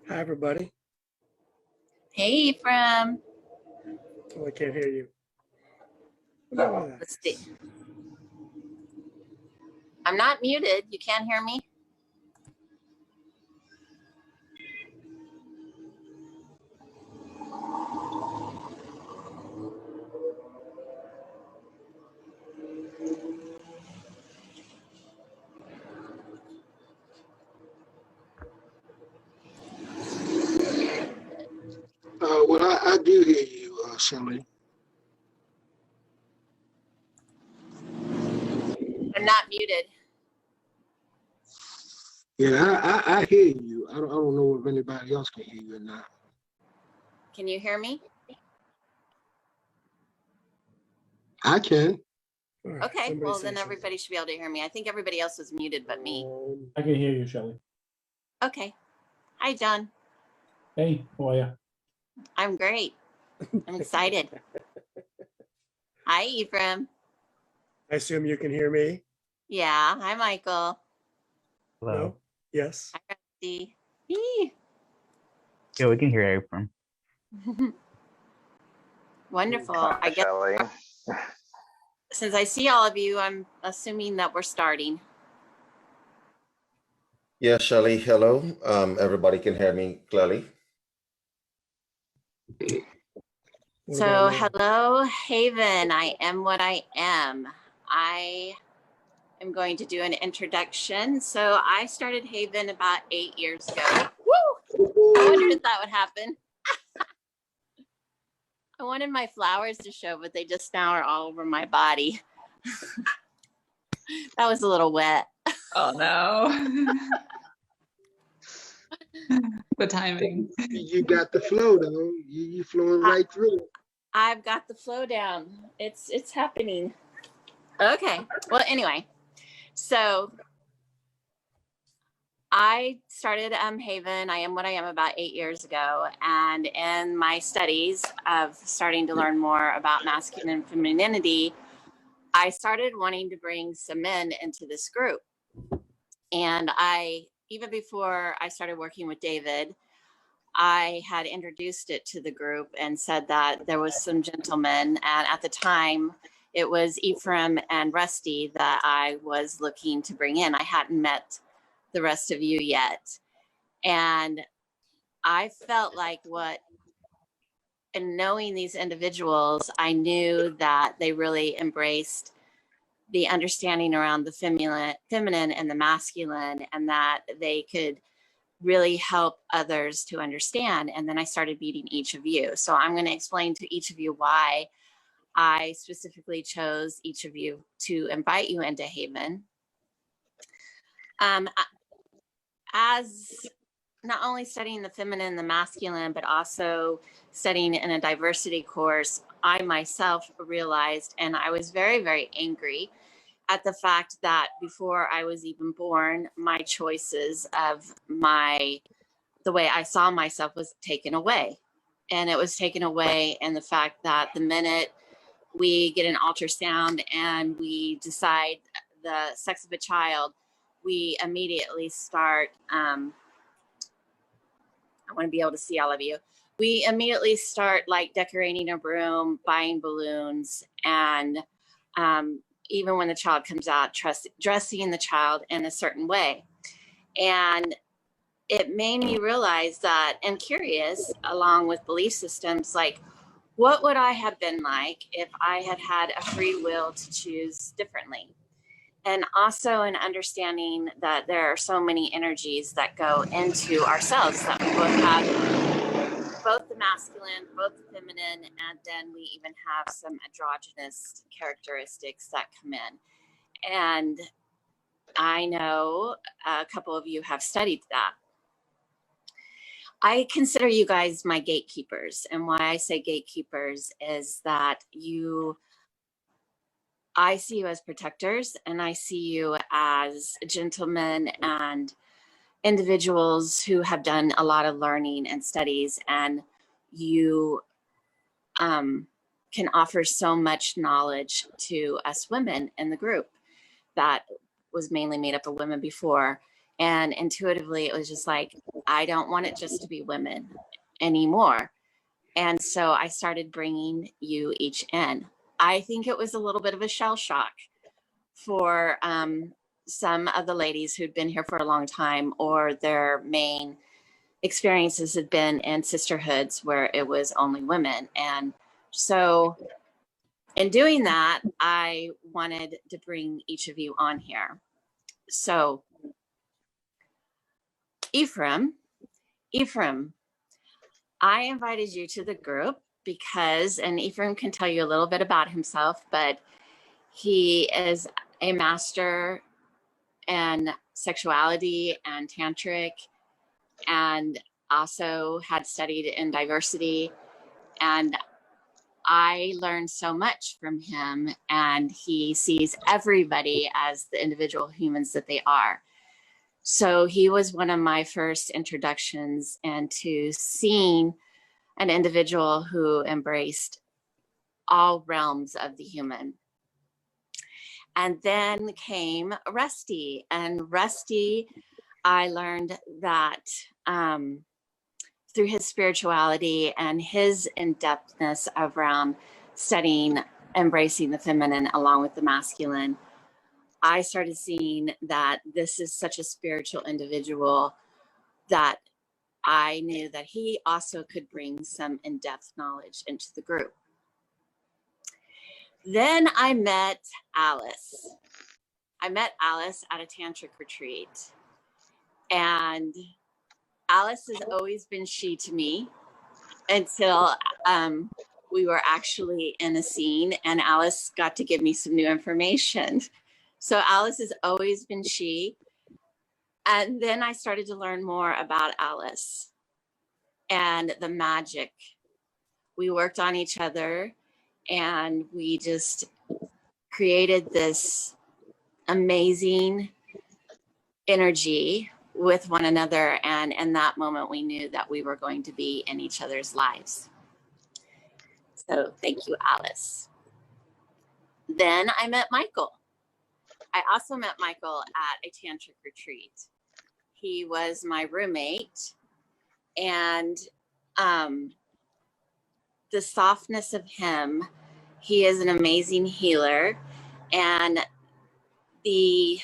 Hi, everybody. Hey, Ephraim. Oh, I can't hear you. Let's see. I'm not muted. You can't hear me? Well, I do hear you, Shelley. I'm not muted. Yeah, I hear you. I don't know if anybody else can hear you or not. Can you hear me? I can. Right, okay, well, then something. everybody should be able to hear me. I think everybody else was muted but me. I can hear you, Shelley. Okay. Hi, John. Hey, how are you? I'm great. I'm excited. Hi, Ephraim. I assume you can hear me? Yeah. Hi, Michael. Hello. No? Yes. Hi, Rusty. Eee. Yeah, we can hear you from. Wonderful. Hi, I guess Shelley. since I see all of you, I'm assuming that we're starting. Yeah, Shelley, hello. Everybody can hear me clearly. What So, about now? hello, Haven. I am what I am. I am going to do an introduction. So, I started Haven about 8 years ago. Woo! I wondered if that would happen. I wanted my flowers to show, but they just now are all over my body. That was a little wet. Oh no. The timing. You got the flow though. You flowing right through. I've got the flow down. It's happening. Okay. Well, anyway, so I started Haven. I am what I am about 8 years ago. And in my studies of starting to learn more about masculine and femininity, I started wanting to bring some men into this group. And even before I started working with David, I had introduced it to the group and said that there was some gentlemen. And at the time, it was Ephraim and Rusty that I was looking to bring in. I hadn't met the rest of you yet. And I felt like in knowing these individuals, I knew that they really embraced the understanding around the feminine and the masculine, and that they could really help others to understand. And then I started meeting each of you. So I'm going to explain to each of you why I specifically chose each of you to invite you into Haven. As not only studying the feminine and the masculine, but also studying in a diversity course, I myself realized, and I was very, very angry at the fact that before I was even born, my choices of the way I saw myself was taken away. And it was taken away in the fact that the minute we get an ultrasound and we decide the sex of a child, we immediately start, I want to be able to see all of you. We immediately start like decorating a room, buying balloons, and even when the child comes out, dressing the child in a certain way. And it made me realize that, and curious, along with belief systems, like, what would I have been like if I had had a free will to choose differently? And also an understanding that there are so many energies that go into ourselves, that we both have both the masculine, both the feminine, and then we even have some androgynous characteristics that come in. And I know a couple of you have studied that. I consider you guys my gatekeepers. And why I say gatekeepers is that I see you as protectors, and I see you as gentlemen and individuals who have done a lot of learning and studies, and you can offer so much knowledge to us women in the group that was mainly made up of women before. And intuitively, it was just like, I don't want it just to be women anymore. And so I started bringing you each in. I think it was a little bit of a shell shock for some of the ladies who'd been here for a long time, or their main experiences had been in sisterhoods where it was only women. And so in doing that, I wanted to bring each of you on here. So Ephraim, I invited you to the group because, and Ephraim can tell you a little bit about himself, but he is a master in sexuality and tantric, and also had studied in diversity. And I learned so much from him, and he sees everybody as the individual humans that they are. So he was one of my first introductions into seeing an individual who embraced all realms of the human. And then came Rusty, and Rusty, I learned that through his spirituality and his in-depthness around studying, embracing the feminine along with the masculine, I started seeing that this is such a spiritual individual that I knew that he also could bring some in-depth knowledge into the group. Then I met Alice. I met Alice at a tantric retreat, and Alice has always been she to me until we were actually in a scene, and Alice got to give me some new information. So Alice has always been she. And then I started to learn more about Alice and the magic. We worked on each other, and we just created this amazing energy with one another. And in that moment, we knew that we were going to be in each other's lives. So thank you, Alice. Then I met Michael. I also met Michael at a tantric retreat. He was my roommate, and the softness of him, he is an amazing healer, and the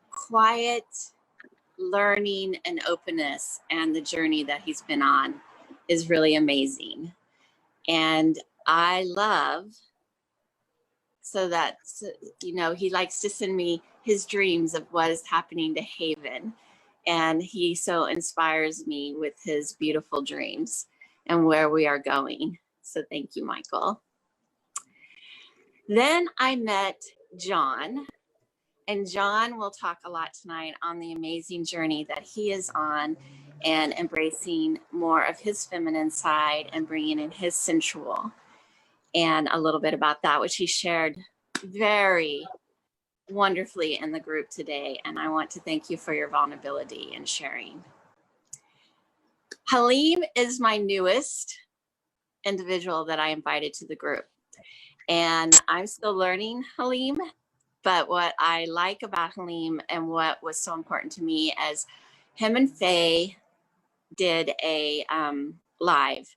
quiet learning and openness and the journey that he's been on is really amazing. And I love so that, you know, he likes to send me his dreams of what is happening to Haven. And he so inspires me with his beautiful dreams and where we are going. So thank you, Michael. Then I met John, and John will talk a lot tonight on the amazing journey that he is on and embracing more of his feminine side and bringing in his sensual, and a little bit about that, which he shared very wonderfully in the group today. And I want to thank you for your vulnerability and sharing. Halim is my newest individual that I invited to the group. And I'm still learning Halim, but what I like about Halim and what was so important to me as him and Faye did a live.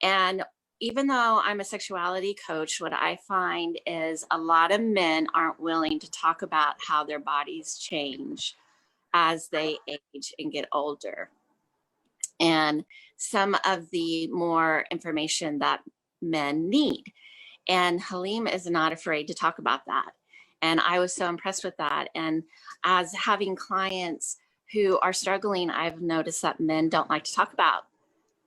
And even though I'm a sexuality coach, what I find is a lot of men aren't willing to talk about how their bodies change as they age and get older. And some of the more information that men need. And Halim is not afraid to talk about that. And I was so impressed with that. And as having clients who are struggling, I've noticed that men don't like to talk about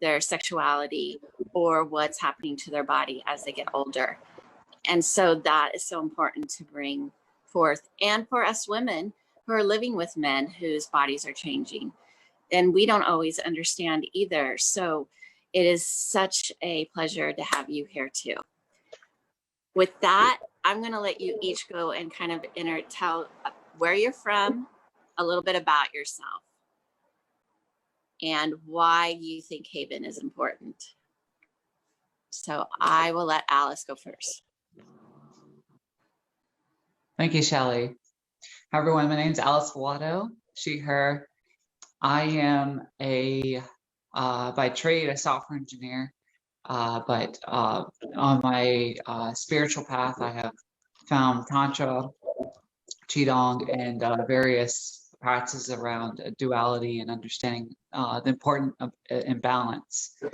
their sexuality or what's happening to their body as they get older. And so that is so important to bring forth. And for us women who are living with men whose bodies are changing. And we don't always understand either. So it is such a pleasure to have you here too. With that, I'm going to let you each go and kind of tell where you're from, a little bit about yourself, and why you think Haven is important. So I will let Alice go first. Thank you, Shelley. Hi, everyone. My name is Alice Watto, she, her. I am by trade, a software engineer, but on my spiritual path, I have found Tantra, Qigong, and various practices around duality and understanding the importance of imbalance, which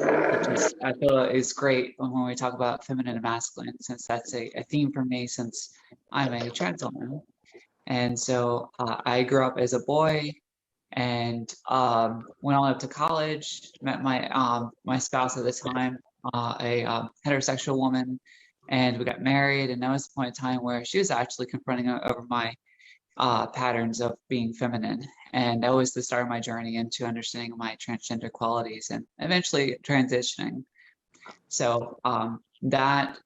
is, I feel is great when we talk about feminine and masculine, since that's a theme for me since I'm a trans woman. And so I grew up as a boy and went on up to college, met my spouse at the time, a heterosexual woman, and we got married. And there was a point in time where she was actually confronting over my patterns of being feminine. And that was the start of my journey into understanding my transgender qualities and eventually transitioning. So that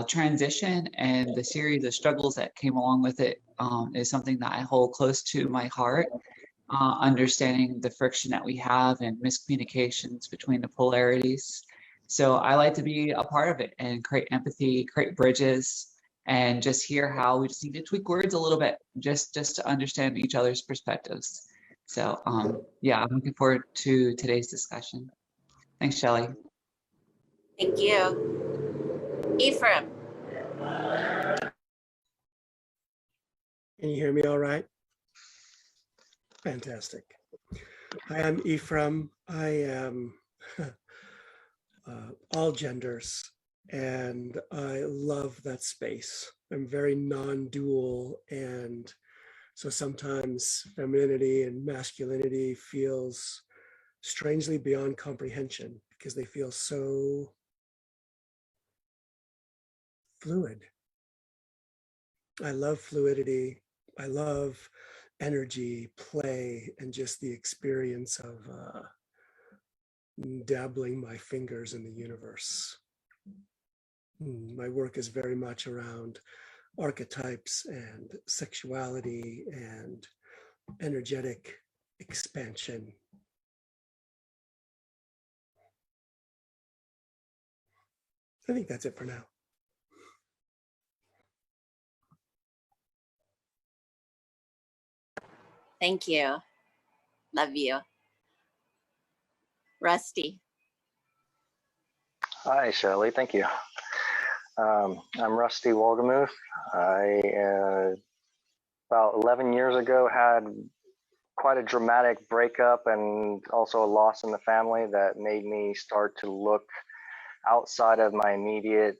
transition and the series of struggles that came along with it is something that I hold close to my heart. Understanding the friction that we have and miscommunications between the polarities. So I like to be a part of it and create empathy, create bridges, and just hear how we just need to tweak words a little bit just to understand each other's perspectives. So yeah, I'm looking forward to today's discussion. Thanks, Shelley. Thank you. Ephraim. Can you hear me all right? Fantastic. Hi, I'm Ephraim. I am all genders, and I love that space. I'm very non-dual, and so sometimes femininity and masculinity feels strangely beyond comprehension because they feel so fluid. I love fluidity. I love energy, play, and just the experience of dabbling my fingers in the universe. My work is very much around archetypes and sexuality and energetic expansion. I think that's it for now. Thank you. Love you. Rusty. Hi, Shelley. Thank you. I'm Rusty Wolgamuth. I, about 11 years ago, had quite a dramatic breakup and also a loss in the family that made me start to look outside of my immediate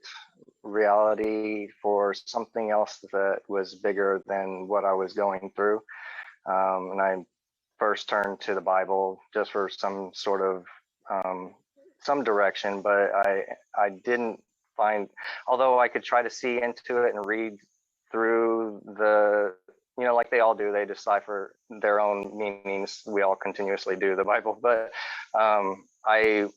reality for something else that was bigger than what I was going through. And I first turned to the Bible just for some sort of some direction, but I didn't find, although I could try to see into it and read through the, you know, like they all do, they decipher their own meanings. We all continuously do the Bible, but I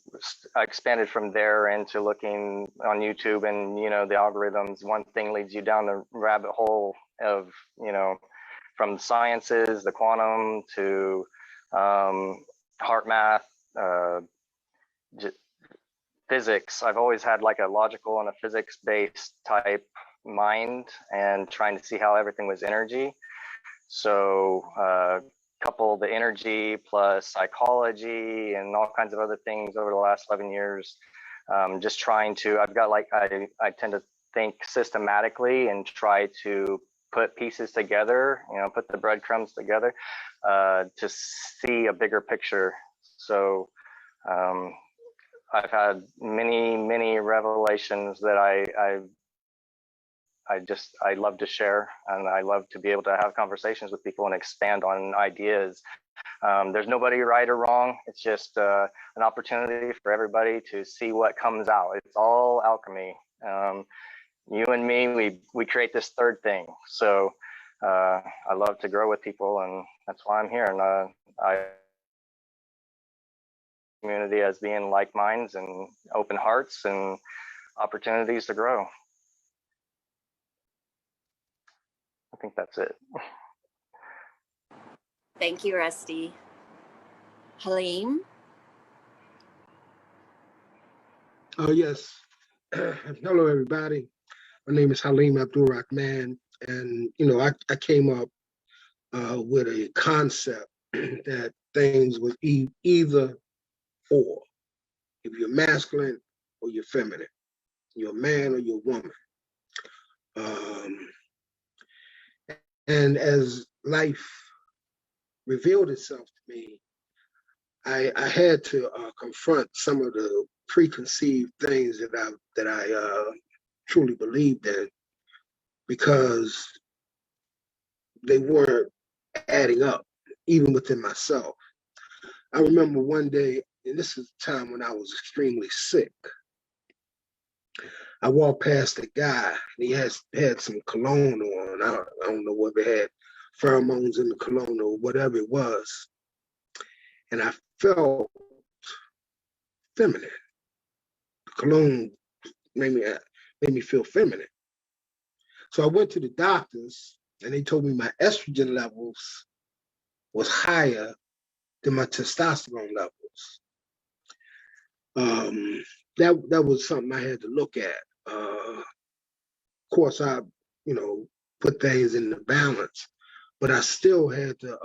expanded from there into looking on YouTube, and, you know, the algorithms, one thing leads you down the rabbit hole of, you know, from sciences, the quantum, to heart math, physics. I've always had like a logical and a physics-based type mind, and trying to see how everything was energy. So couple the energy plus psychology and all kinds of other things over the last 11 years. Just trying to, I've got like, I tend to think systematically and try to put pieces together, you know, put the breadcrumbs together to see a bigger picture. So I've had many revelations that I love to share, and I love to be able to have conversations with people and expand on ideas. There's nobody right or wrong. It's just an opportunity for everybody to see what comes out. It's all alchemy. You and me, we create this third thing. So I love to grow with people, and that's why I'm here. And I community as being like minds and open hearts and opportunities to grow. I think that's it. Thank you, Rusty. Halim? Oh, yes. Hello, everybody. My name is Halim Abdul Rahman, and, you know, I came up with a concept that things was either or. If you're masculine or you're feminine, you're a man or you're a woman. And as life revealed itself to me, I had to confront some of the preconceived things that I truly believed in, because they weren't adding up, even within myself. I remember one day, and this is the time when I was extremely sick. I walked past a guy, and he had some cologne on. I don't know whether it had pheromones in the cologne or whatever it was. And I felt feminine. The cologne made me feel feminine. So I went to the doctors, and they told me my estrogen levels was higher than my testosterone levels. That was something I had to look at. Of course, I, you know, put things in the balance, but I still had to,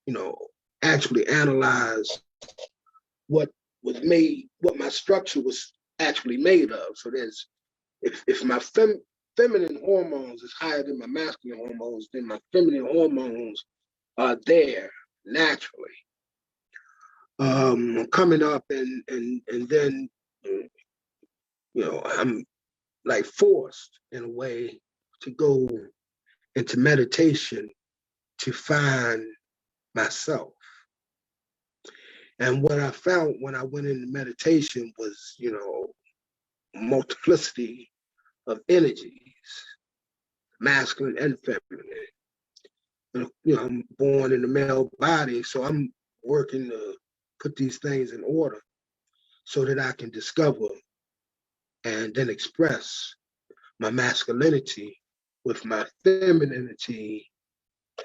you know, actually analyze what my structure was actually made of. So there's, if my feminine hormones is higher than my masculine hormones, then my feminine hormones are there naturally. Coming up, and then, you know, I'm like forced in a way to go into meditation to find myself. And what I found when I went into meditation was, you know, multiplicity of energies, masculine and feminine. And, you know, I'm born in the male body, so I'm working to put these things in order so that I can discover and then express my masculinity with my femininity,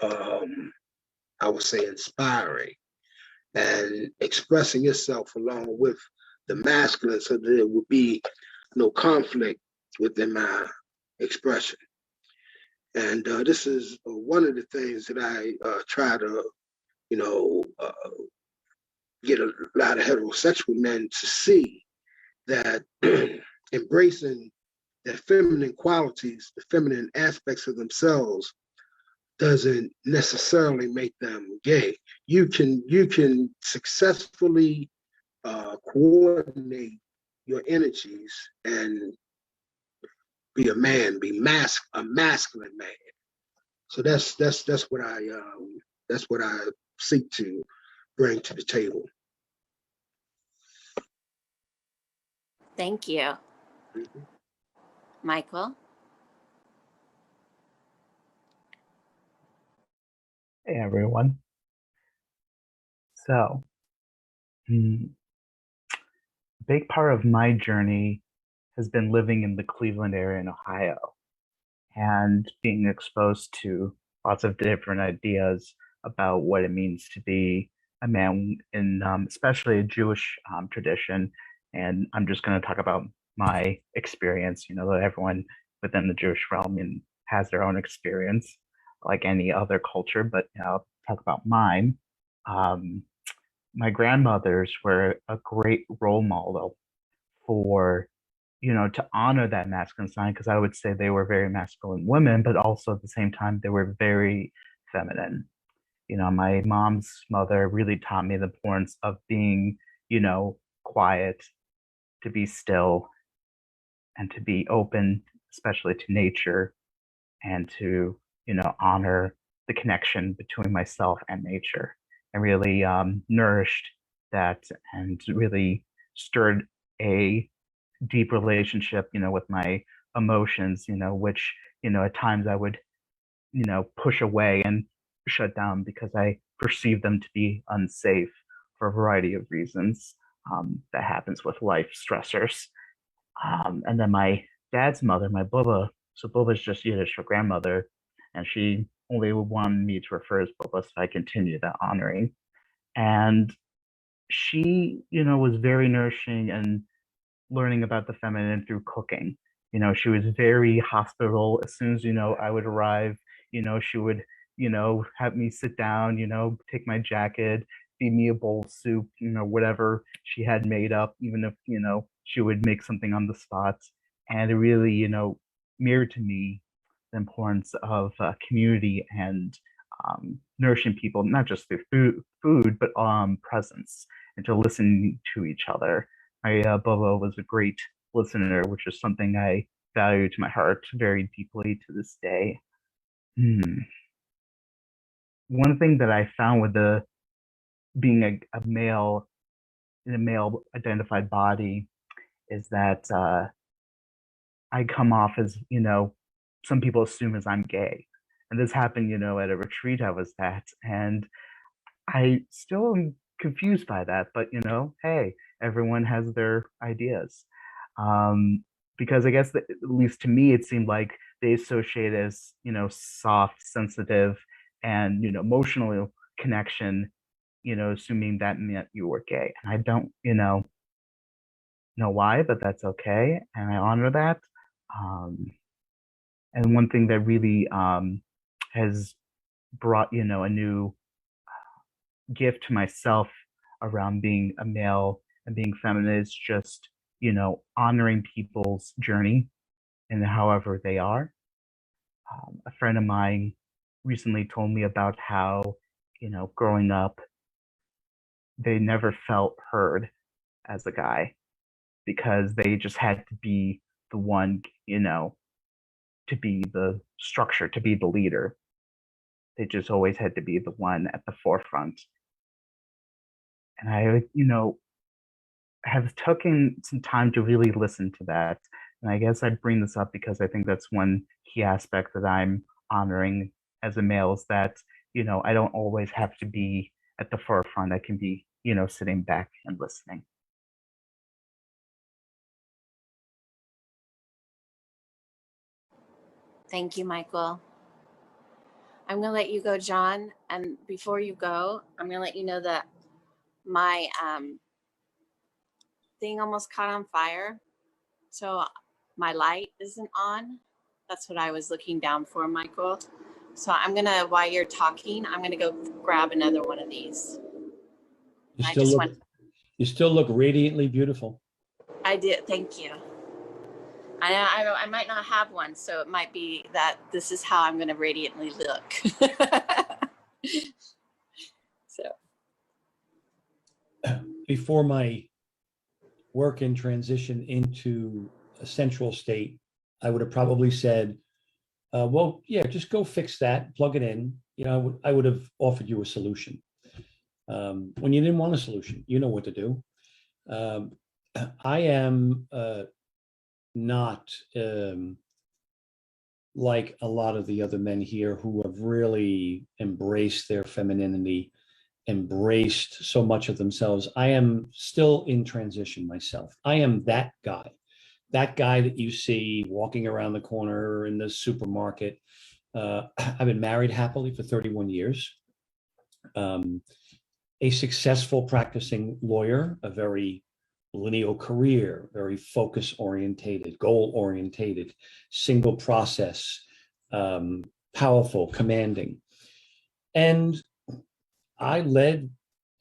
I would say inspiring, and expressing yourself along with the masculine, so that there would be no conflict within my expression. And this is one of the things that I try to, you know, get a lot of heterosexual men to see, that embracing their feminine qualities, the feminine aspects of themselves, doesn't necessarily make them gay. You can successfully coordinate your energies and be a man, be a masculine man. So that's what I seek to bring to the table. Thank you. Mhm. Michael? Hey everyone. So, a big part of my journey has been living in the Cleveland area in Ohio and being exposed to lots of different ideas about what it means to be a man in especially a Jewish tradition. And I'm just going to talk about my experience. You know, that everyone within the Jewish realm has their own experience, like any other culture. But I'll talk about mine. Um, my grandmothers were a great role model for to honor that masculine side, because I would say they were very masculine women, but also at the same time they were very feminine. My mom's mother really taught me the importance of being, quiet, to be still, and to be open, especially to nature, and to, honor the connection between myself and nature, and really nourished that and really stirred a deep relationship, with my emotions, which, at times I would, push away and shut down because I perceive them to be unsafe for a variety of reasons. That happens with life stressors. And then my dad's mother, my Bubba, so Bubba's just Yiddish for grandmother, and she only wanted me to refer as Bubba, so I continue that honoring. And she, was very nourishing and learning about the feminine through cooking. She was very hospitable. As soon as, I would arrive, she would, have me sit down, take my jacket, feed me a bowl of soup, whatever she had made up, even if, she would make something on the spot. And it really, mirrored to me the importance of community and nourishing people, not just through food, but presence, and to listen to each other. My Bobo was a great listener, which is something I value to my heart very deeply to this day. One thing that I found with the being a male in a male identified body is that I come off as, some people assume as I'm gay. And this happened, at a retreat I was at. And I still am confused by that, but hey, everyone has their ideas. Because I guess that, at least to me, it seemed like they associate as, soft, sensitive, and, emotional connection, assuming that meant you were gay. And I don't, know why, but that's okay. And I honor that. And one thing that really has brought, a new gift to myself around being a male and being feminine is just, honoring people's journey and however they are. A friend of mine recently told me about how, growing up, they never felt heard as a guy because they just had to be the one, to be the structure, to be the leader. They just always had to be the one at the forefront. And I, have taken some time to really listen to that. And I guess I bring this up because I think that's one key aspect that I'm honoring as a male is that, I don't always have to be at the forefront. I can be, sitting back and listening. Thank you, Michael. I'm going to let you go, John. And before you go, I'm going to let you know that my thing almost caught on fire. So my light isn't on. That's what I was looking down for, Michael. So I'm going to, while you're talking, I'm going to go grab another one of these. You still look radiantly beautiful. I did. Thank you. I might not have one, so it might be that this is how I'm going to radiantly look. So Before my work and transition into a central state, I would have probably said, well, yeah, just go fix that, plug it in. You know, I would have offered you a solution. When you didn't want a solution, you know what to do. Um, I am not like a lot of the other men here who have really embraced their femininity, embraced so much of themselves. I am still in transition myself. I am that guy that you see walking around the corner in the supermarket. I've been married happily for 31 years. A successful practicing lawyer, a very lineal career, very focus orientated, goal orientated, single process, powerful, commanding. And I led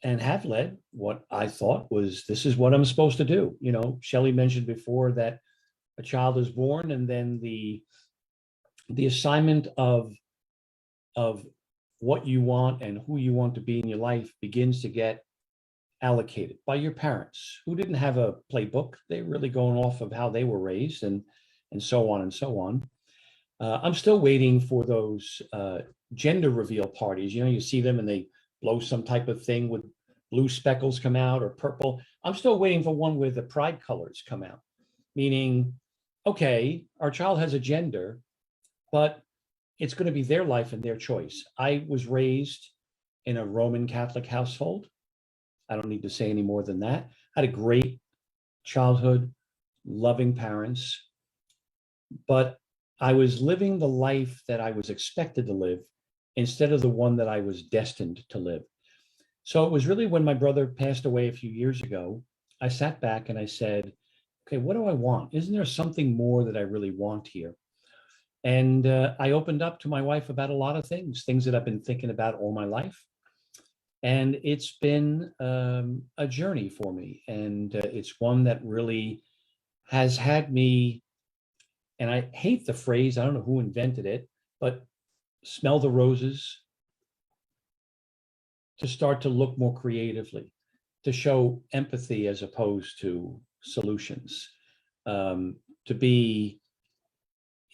and have led what I thought was, this is what I'm supposed to do. You know, Shelley mentioned before that a child is born, and then the assignment of what you want and who you want to be in your life begins to get allocated by your parents, who didn't have a playbook. They're really going off of how they were raised, and so on and so on. I'm still waiting for those gender reveal parties. You know, you see them and they blow some type of thing with blue speckles come out or purple. I'm still waiting for one where the pride colors come out, meaning, okay, our child has a gender, but it's going to be their life and their choice. I was raised in a Roman Catholic household. I don't need to say any more than that. I had a great childhood, loving parents, but I was living the life that I was expected to live instead of the one that I was destined to live. So it was really when my brother passed away a few years ago, I sat back and I said, okay, what do I want? Isn't there something more that I really want here? And I opened up to my wife about a lot of things that I've been thinking about all my life. And it's been a journey for me. And it's one that really has had me, and I hate the phrase, I don't know who invented it, but smell the roses, to start to look more creatively, to show empathy as opposed to solutions, to be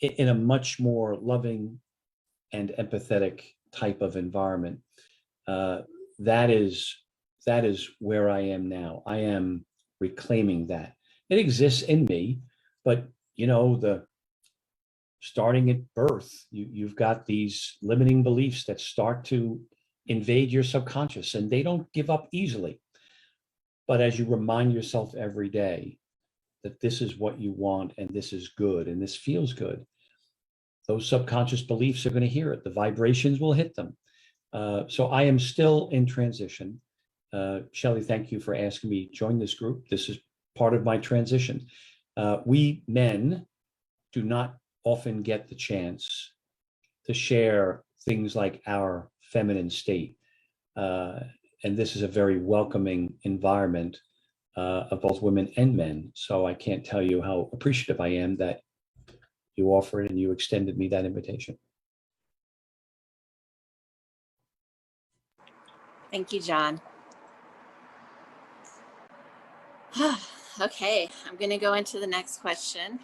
in a much more loving and empathetic type of environment. That is where I am now. I am reclaiming that. It exists in me, but you know, starting at birth, you've got these limiting beliefs that start to invade your subconscious, and they don't give up easily. But as you remind yourself every day that this is what you want, and this is good, and this feels good, those subconscious beliefs are going to hear it. The vibrations will hit them. So I am still in transition. Shelley, thank you for asking me to join this group. This is part of my transition. We men do not often get the chance to share things like our feminine state. And this is a very welcoming environment of both women and men. So I can't tell you how appreciative I am that you offered and you extended me that invitation. Thank you, John. Okay, I'm going to go into the next question.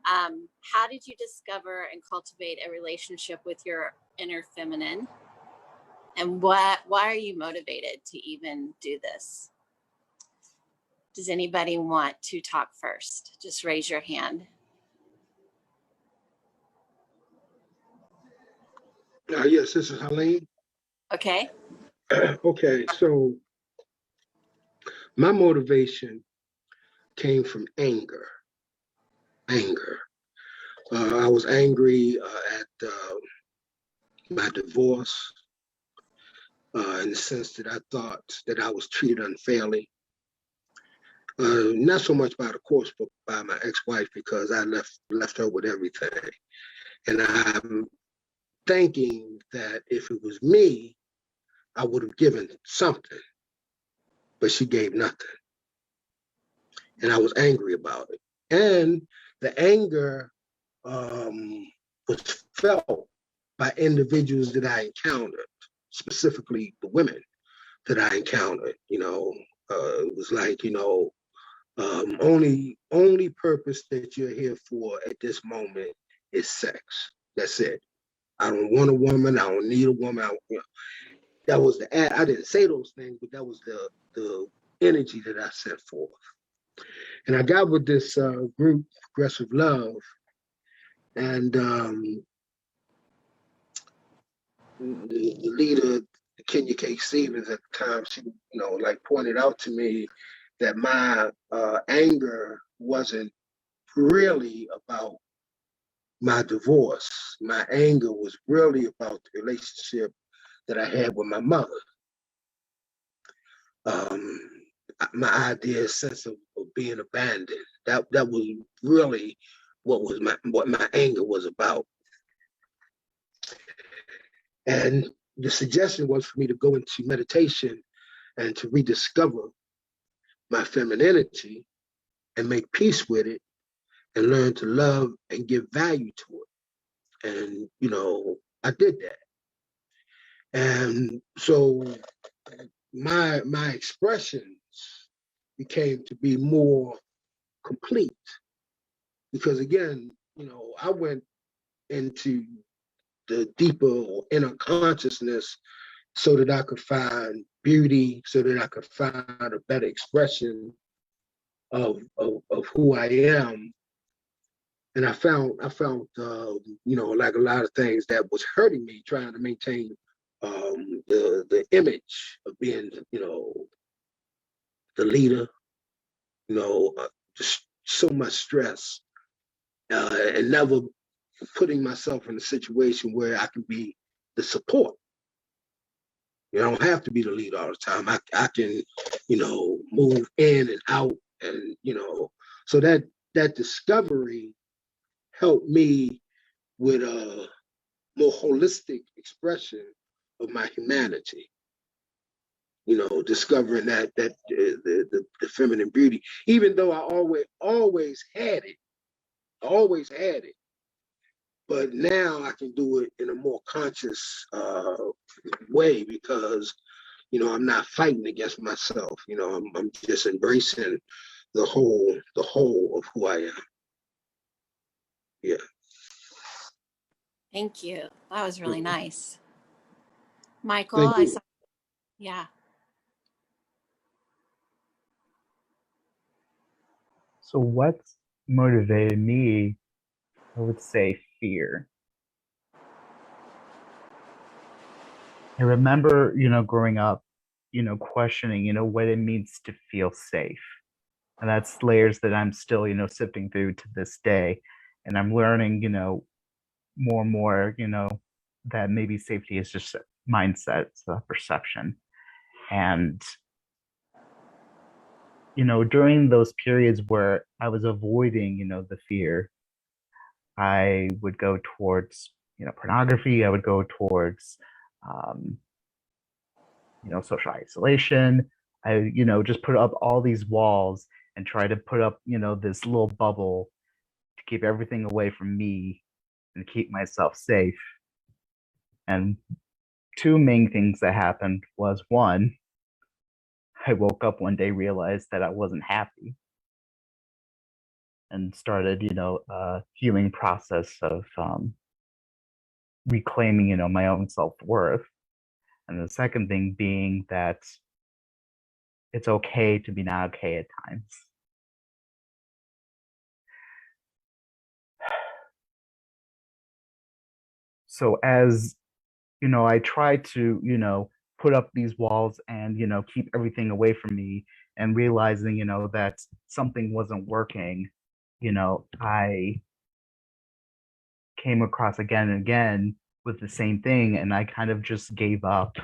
How did you discover and cultivate a relationship with your inner feminine? And why are you motivated to even do this? Does anybody want to talk first? Just raise your hand. Yes, this is Helene. Okay. Okay, so my motivation came from anger. I was angry at my divorce, in the sense that I thought that I was treated unfairly. Not so much by the course, but by my ex-wife, because I left her with everything. And I'm thinking that if it was me, I would have given something, but she gave nothing. And I was angry about it. And the anger was felt by individuals that I encountered, specifically the women that I encountered. You know, it was like, you know, Only purpose that you're here for at this moment is sex. That's it. I don't want a woman. I don't need a woman. That was I didn't say those things, but that was the energy that I set forth. And I got with this group, Progressive Love, and the leader, Kenya K. Stevens, at the time, she, like pointed out to me that my anger wasn't really about my divorce. My anger was really about the relationship that I had with my mother. My idea, sense of being abandoned. That was really what my anger was about. And the suggestion was for me to go into meditation and to rediscover my femininity and make peace with it and learn to love and give value to it. And, I did that. And so my expressions became to be more complete because, again, I went into the deeper or inner consciousness so that I could find beauty, so that I could find a better expression of who I am. And I found like a lot of things that was hurting me, trying to maintain the image of being, the leader, just so much stress, and never putting myself in a situation where I can be the support. I don't have to be the leader all the time. I can, move in and out, and so that discovery helped me with a more holistic expression of my humanity. Discovering that the feminine beauty, even though I always had it, but now I can do it in a more conscious way because I'm not fighting against myself. I'm just embracing the whole of who I am. Yeah. Thank you. That was really nice. Michael, Thank I you. saw, yeah. So what's motivated me, I would say fear. I remember, growing up, questioning, what it means to feel safe. And that's layers that I'm still, sifting through to this day. And I'm learning, more and more, that maybe safety is just a mindset, it's a perception. And, during those periods where I was avoiding, the fear, I would go towards, pornography. I would go towards, social isolation. I, just put up all these walls and try to put up, this little bubble to keep everything away from me and keep myself safe. And two main things that happened was one, I woke up one day, realized that I wasn't happy, and started, a healing process of reclaiming, my own self-worth. And the second thing being that it's okay to be not okay at times. So as, I try to, put up these walls and, keep everything away from me, and realizing, that something wasn't working, I came across again and again with the same thing, and I kind of just gave up,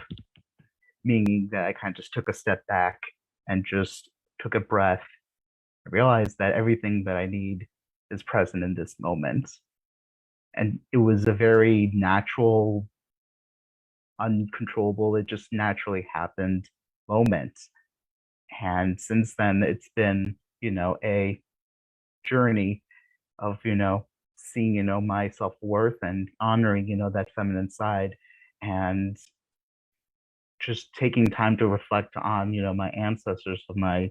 meaning that I kind of just took a step back and just took a breath. I realized that everything that I need is present in this moment. And it was a very natural, uncontrollable, it just naturally happened moment. And since then, it's been, a journey of, seeing, my self-worth and honoring, that feminine side, and just taking time to reflect on, my ancestors, of my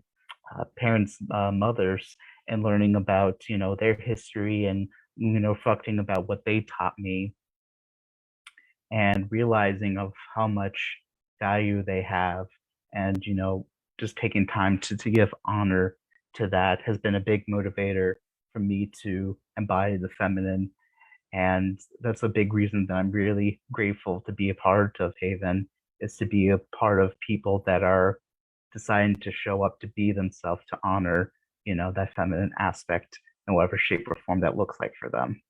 parents, mothers, and learning about, their history and, reflecting about what they taught me and realizing of how much value they have and, just taking time to give honor to that has been a big motivator for me to embody the feminine. And that's a big reason that I'm really grateful to be a part of Haven, is to be a part of people that are deciding to show up to be themselves, to honor, that feminine aspect in whatever shape or form that looks like for them.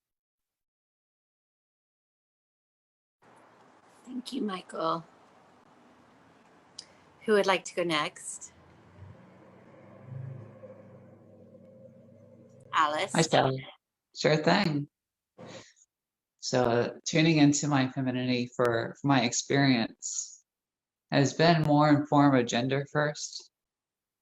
Thank you, Michael. Who would like to go next? Alice? Hi, Sally. Sure thing. So tuning into my femininity for my experience has been more in form of gender first.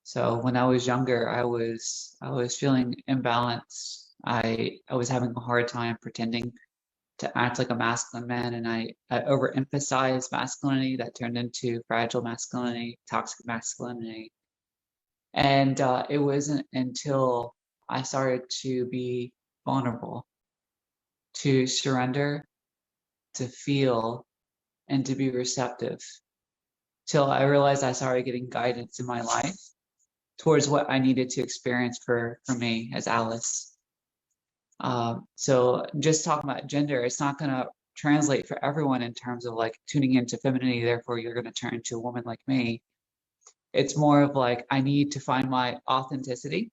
So when I was younger, I was feeling imbalanced. I was having a hard time pretending to act like a masculine man, and I overemphasized masculinity that turned into fragile masculinity, toxic masculinity. And it wasn't until I started to be vulnerable, to surrender, to feel, and to be receptive, till I realized I started getting guidance in my life towards what I needed to experience for me as Alice. So just talking about gender, it's not going to translate for everyone in terms of like tuning into femininity, therefore you're going to turn into a woman like me. It's more of like, I need to find my authenticity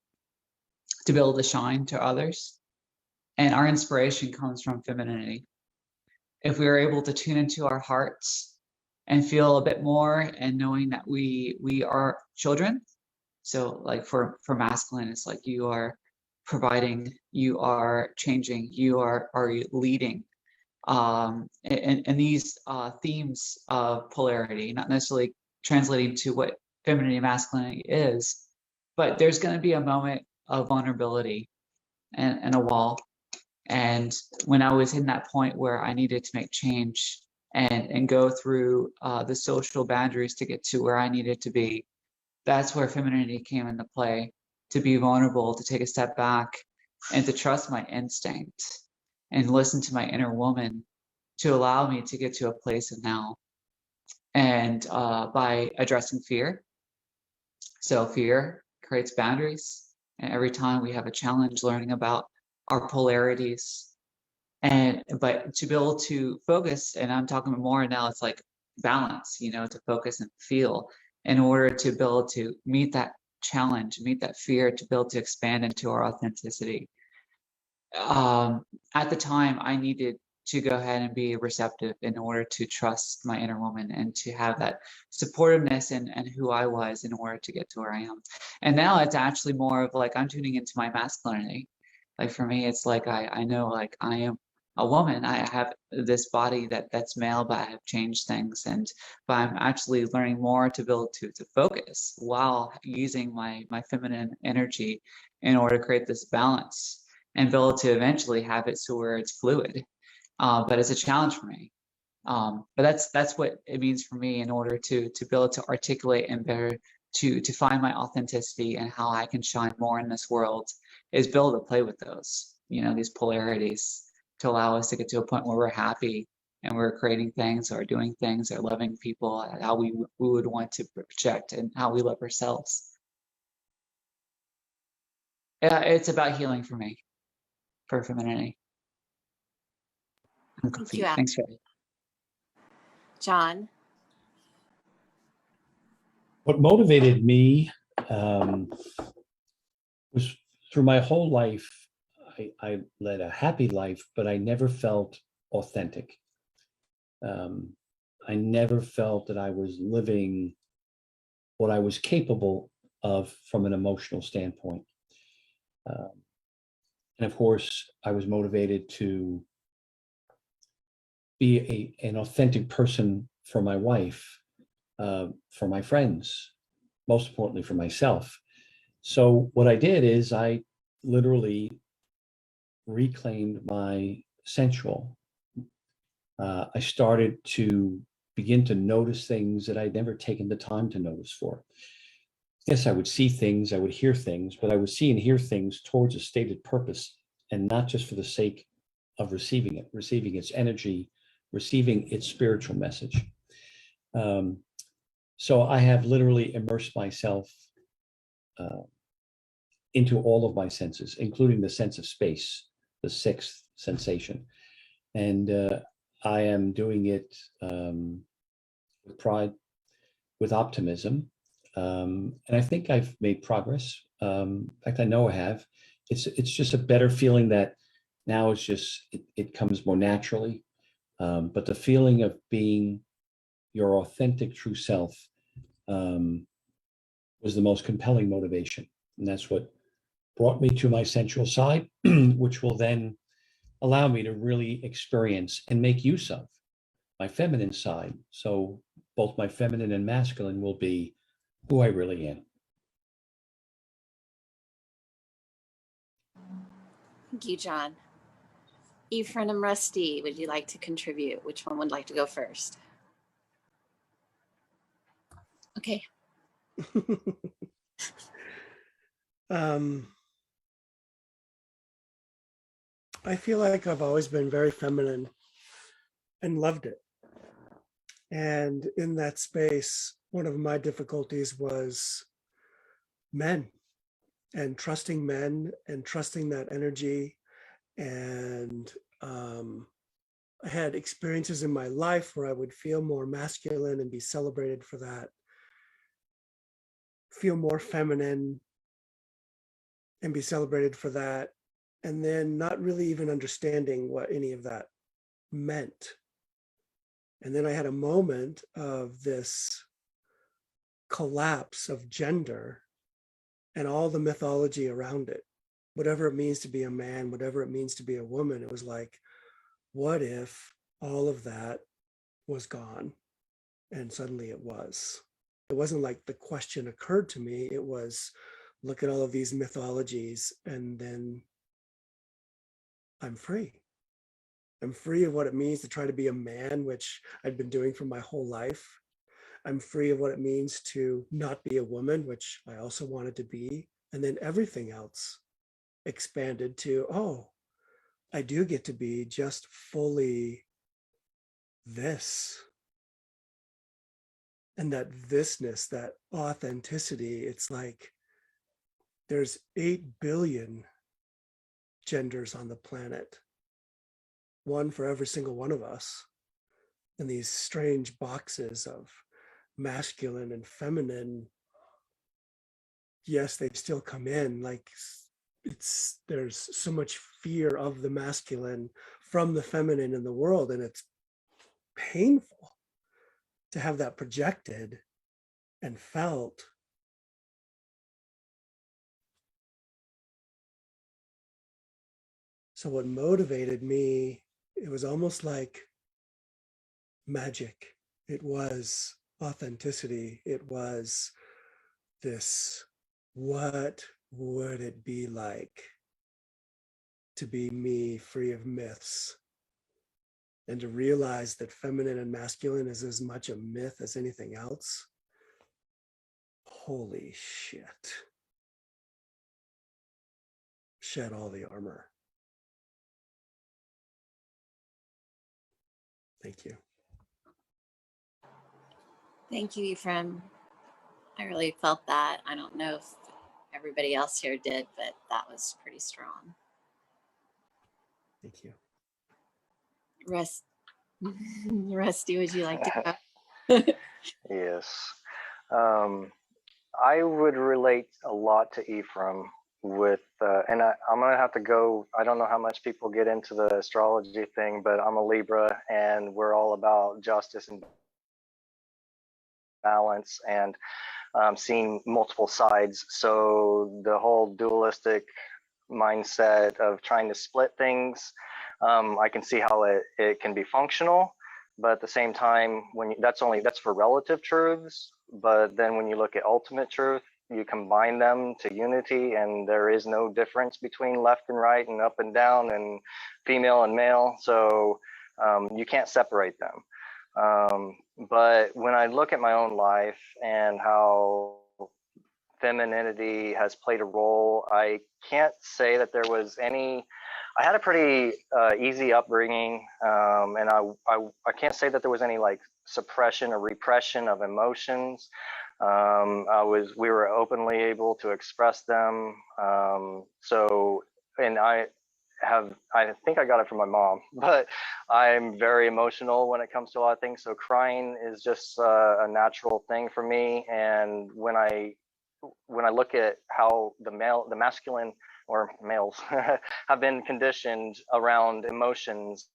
to be able to shine to others. And our inspiration comes from femininity. If we are able to tune into our hearts and feel a bit more, and knowing that we are children. So like for masculine, it's like you are providing, you are changing, you are leading. And these themes of polarity, not necessarily translating to what femininity and masculinity is, but there's going to be a moment of vulnerability and a wall. And when I was in that point where I needed to make change and go through the social boundaries to get to where I needed to be, that's where femininity came into play, to be vulnerable, to take a step back and to trust my instinct and listen to my inner woman to allow me to get to a place of now. And by addressing fear. So fear creates boundaries. And every time we have a challenge, learning about our polarities, but to be able to focus, and I'm talking more now, it's like balance, to focus and feel in order to be able to meet that challenge, meet that fear, to be able to expand into our authenticity. At the time, I needed to go ahead and be receptive in order to trust my inner woman and to have that supportiveness and who I was in order to get to where I am. And now it's actually more of like, I'm tuning into my masculinity. Like for me, it's like, I know like I am a woman. I have this body that's male, but I have changed things. But I'm actually learning more to be able to focus while using my feminine energy in order to create this balance and be able to eventually have it so where it's fluid. But it's a challenge for me. But that's what it means for me in order to be able to articulate and better to find my authenticity and how I can shine more in this world, is be able to play with those, these polarities, to allow us to get to a point where we're happy and we're creating things or doing things or loving people how we would want to project and how we love ourselves. Yeah, it's about healing for me, for femininity. I'm complete. Thanks, Faye. John? What motivated me was through my whole life, I led a happy life, but I never felt authentic. I never felt that I was living what I was capable of from an emotional standpoint. And of course, I was motivated to be an authentic person for my wife, for my friends, most importantly for myself. So what I did is I literally reclaimed my sensual. I started to begin to notice things that I'd never taken the time to notice for. yes, I would see things, I would hear things, but I would see and hear things towards a stated purpose and not just for the sake of receiving it, receiving its energy, receiving its spiritual message. So I have literally immersed myself into all of my senses, including the sense of space, the sixth sensation. And I am doing it with pride, with optimism. And I think I've made progress. In fact, I know I have. It's just a better feeling that now it's just, it comes more naturally. But the feeling of being your authentic true self was the most compelling motivation. And that's what brought me to my sensual side, which will then allow me to really experience and make use of my feminine side. So both my feminine and masculine will be who I really am. Thank you, John. Ephraim and Rusty, would you like to contribute? Which one would like to go first? Okay. I feel like I've always been very feminine and loved it. And in that space, one of my difficulties was men and trusting men and trusting that energy. And I had experiences in my life where I would feel more masculine and be celebrated for that, feel more feminine and be celebrated for that, and then not really even understanding what any of that meant. And then I had a moment of this collapse of gender and all the mythology around it. Whatever it means to be a man, whatever it means to be a woman, it was like, what if all of that was gone? And suddenly it was. It wasn't like the question occurred to me. It was, look at all of these mythologies, and then I'm free. I'm free of what it means to try to be a man, which I've been doing for my whole life. I'm free of what it means to not be a woman, which I also wanted to be. And then everything else expanded to, oh, I do get to be just fully this. And that thisness, that authenticity, it's like there's 8 billion genders on the planet, one for every single one of us. And these strange boxes of masculine and feminine, yes, they still come in. Like there's so much fear of the masculine from the feminine in the world, and it's painful to have that projected and felt. So what motivated me, it was almost like magic. It was authenticity. It was this, what would it be like to be me, free of myths, and to realize that feminine and masculine is as much a myth as anything else? Holy shit. Shed all the armor. Thank you. Thank you, Ephraim. I really felt that. I don't know if everybody else here did, but that was pretty strong. Thank you. Rusty, would you like to go? Yes. I would relate a lot to Ephraim with, and I'm going to have to go, I don't know how much people get into the astrology thing, but I'm a Libra and we're all about justice and balance and seeing multiple sides. So the whole dualistic mindset of trying to split things, I can see how it can be functional, but at the same time, when that's for relative truths. But then when you look at ultimate truth, you combine them to unity, and there is no difference between left and right and up and down and female and male. So you can't separate them. But when I look at my own life and how femininity has played a role. I can't say that there was any. I had a pretty easy upbringing, and I can't say that there was any like suppression or repression of emotions. We were openly able to express them. And I think I got it from my mom, but I'm very emotional when it comes to a lot of things. So crying is just a natural thing for me. And when I look at how the masculine or males have been conditioned around emotions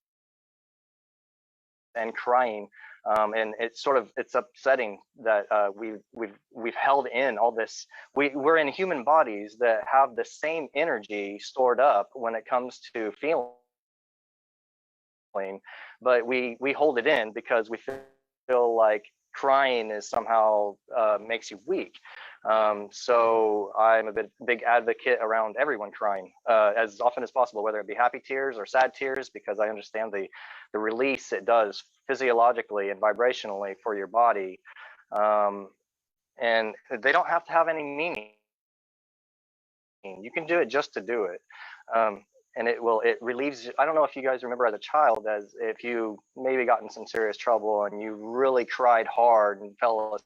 and crying, and it's upsetting that we've held in all this. We're in human bodies that have the same energy stored up when it comes to feeling, but we hold it in because we feel like crying is somehow makes you weak. So I'm a big advocate around everyone crying as often as possible, whether it be happy tears or sad tears, because I understand the release it does physiologically and vibrationally for your body. And they don't have to have any meaning. You can do it just to do it. And it relieves. I don't know if you guys remember as a child, as if you maybe got in some serious trouble and you really cried hard and fell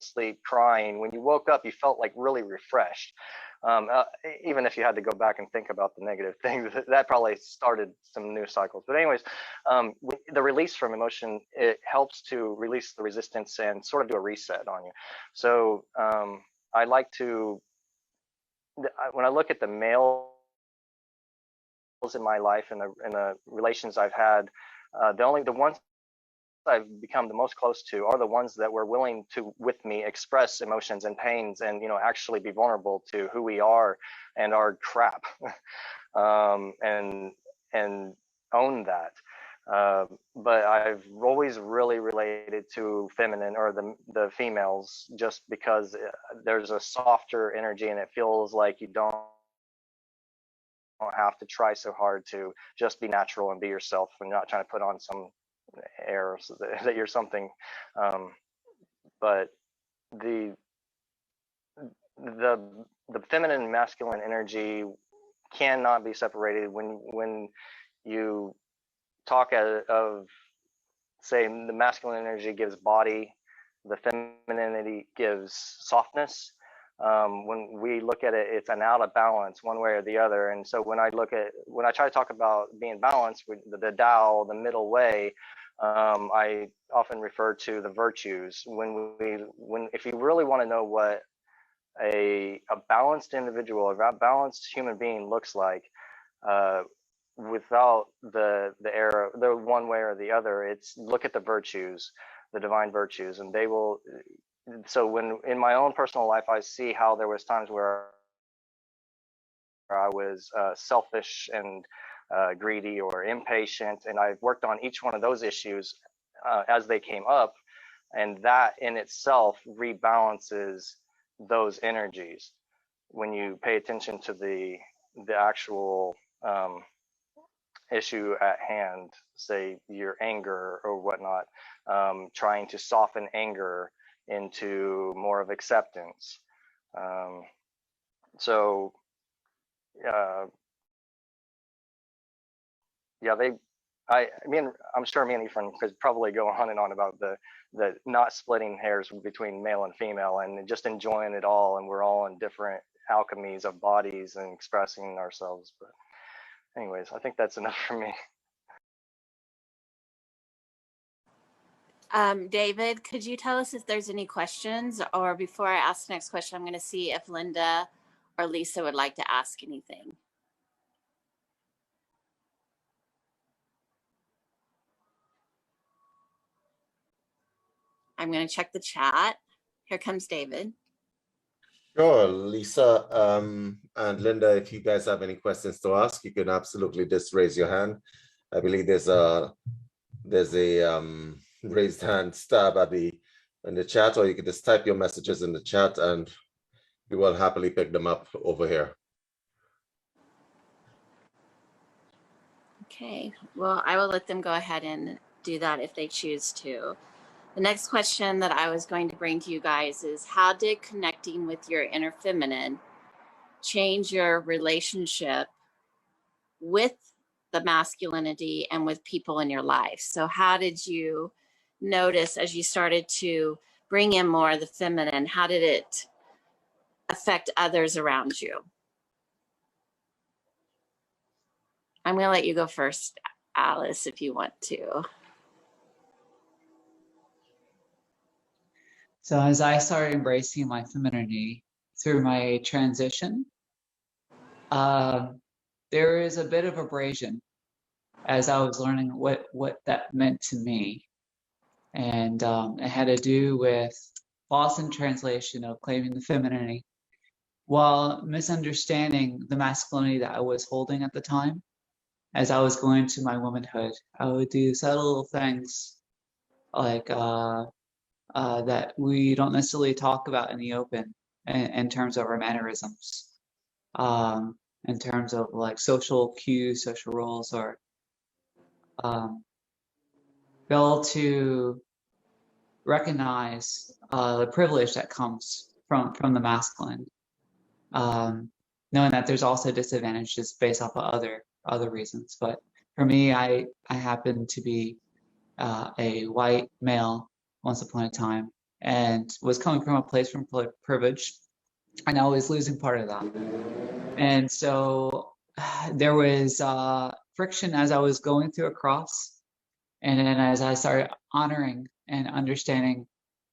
asleep crying. When you woke up, you felt like really refreshed. Even if you had to go back and think about the negative things, that probably started some new cycles. But anyways, the release from emotion, it helps to release the resistance and sort of do a reset on you. So I like to, when I look at the males in my life and the relations I've had, the ones I've become the most close to are the ones that were willing to, with me, express emotions and pains and, actually be vulnerable to who we are and our crap, and own that. But I've always really related to feminine or the females, just because there's a softer energy and it feels like you don't have to try so hard to just be natural and be yourself and not trying to put on some air so that you're something. But the feminine and masculine energy cannot be separated. When you talk of, say, the masculine energy gives body, the femininity gives softness. When we look at it, it's an out of balance one way or the other. And so when I try to talk about being balanced with the Tao, the middle way, I often refer to the virtues. If you really want to know what a balanced individual, a balanced human being looks like, without the one way or the other, it's look at the virtues, the divine virtues, and they will. So when in my own personal life, I see how there was times where I was selfish and greedy or impatient, and I've worked on each one of those issues as they came up, and that in itself rebalances those energies. When you pay attention to the actual issue at hand, say your anger or whatnot, trying to soften anger into more of acceptance. So yeah, I'm sure me and Ephraim could probably go on and on about the not splitting hairs between male and female and just enjoying it all, and we're all in different alchemies of bodies and expressing ourselves. But anyways, I think that's enough for me. David, could you tell us if there's any questions? Or before I ask the next question, I'm going to see if Linda or Lisa would like to ask anything. I'm going to check the chat. Here comes David. Sure, Lisa and Linda, if you guys have any questions to ask, you can absolutely just raise your hand. I believe there's a raised hand tab in the chat, or you can just type your messages in the chat and we will happily pick them up over here. Okay, well, I will let them go ahead and do that if they choose to. The next question that I was going to bring to you guys is, how did connecting with your inner feminine change your relationship with the masculinity and with people in your life? So how did you notice as you started to bring in more of the feminine, how did it affect others around you? I'm going to let you go first, Alice, if you want to. So as I started embracing my femininity through my transition, there is a bit of abrasion as I was learning what that meant to me. And it had to do with loss in translation of claiming the femininity while misunderstanding the masculinity that I was holding at the time. As I was going to my womanhood, I would do subtle little things like that we don't necessarily talk about in the open in terms of our mannerisms, in terms of like social cues, social roles, or be able to recognize the privilege that comes from the masculine, knowing that there's also disadvantages based off of other reasons. But for me, I happen to be a white male once upon a time, and was coming from a place from privilege, and I was losing part of that. And so there was friction as I was going through a cross, and then as I started honoring and understanding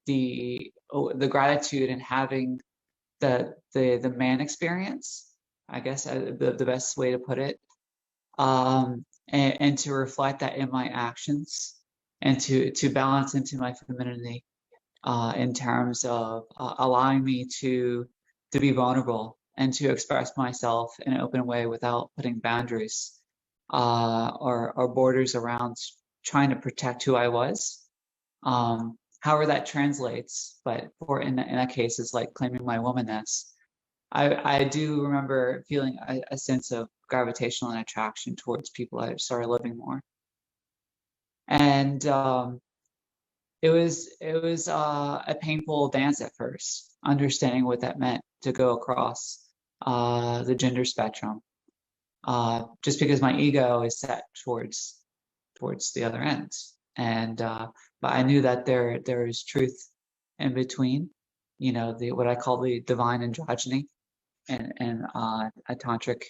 the gratitude and having the man experience, I guess the best way to put it, and to reflect that in my actions, and to balance into my femininity in terms of allowing me to be vulnerable and to express myself in an open way without putting boundaries or borders around trying to protect who I was. However that translates, but in that case, it's like claiming my womanness. I do remember feeling a sense of gravitational and attraction towards people I started living more. And it was a painful dance at first, understanding what that meant to go across the gender spectrum, just because my ego is set towards the other end. And but I knew that there is truth in between, you know, what I call the divine androgyny and a tantric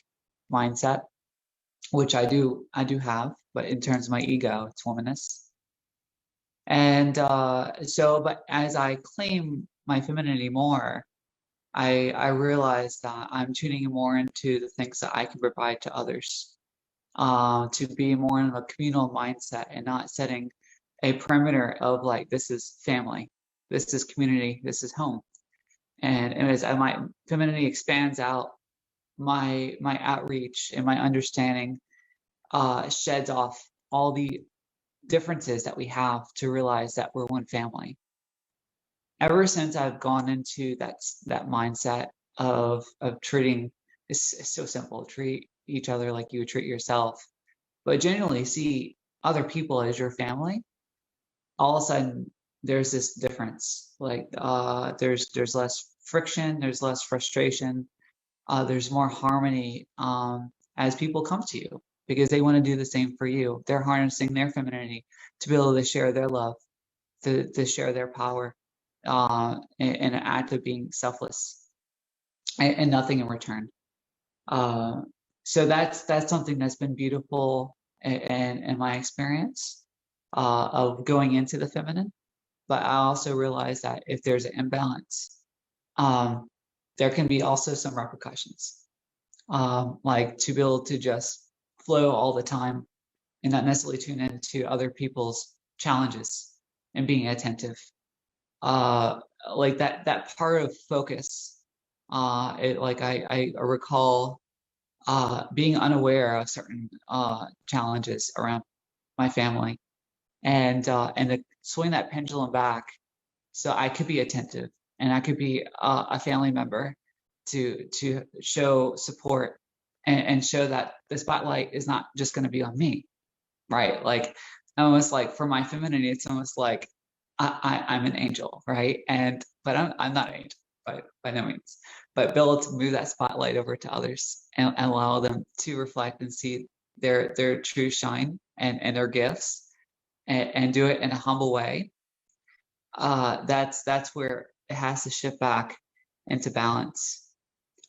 mindset, which I do have, but in terms of my ego, it's womanness. And but as I claim my femininity more, I realize that I'm tuning more into the things that I can provide to others, to be more in a communal mindset and not setting a perimeter of like, this is family, this is community, this is home. And as my femininity expands out, my outreach and my understanding sheds off all the differences that we have to realize that we're one family. Ever since I've gone into that mindset of treating, it's so simple, treat each other like you would treat yourself, but genuinely see other people as your family, all of a sudden there's this difference. Like there's less friction, there's less frustration, there's more harmony as people come to you because they want to do the same for you. They're harnessing their femininity to be able to share their love, to share their power, in an act of being selfless and nothing in return. So that's something that's been beautiful in my experience of going into the feminine. But I also realize that if there's an imbalance, there can be also some repercussions, like to be able to just flow all the time and not necessarily tune into other people's challenges and being attentive. Like that part of focus, I recall being unaware of certain challenges around my family, and to swing that pendulum back so I could be attentive and I could be a family member to show support and show that the spotlight is not just going to be on me, right? Like almost like for my femininity, it's almost like I'm an angel, right? But I'm not an angel by no means. But be able to move that spotlight over to others and allow them to reflect and see their true shine and their gifts, and do it in a humble way. That's where it has to shift back into balance.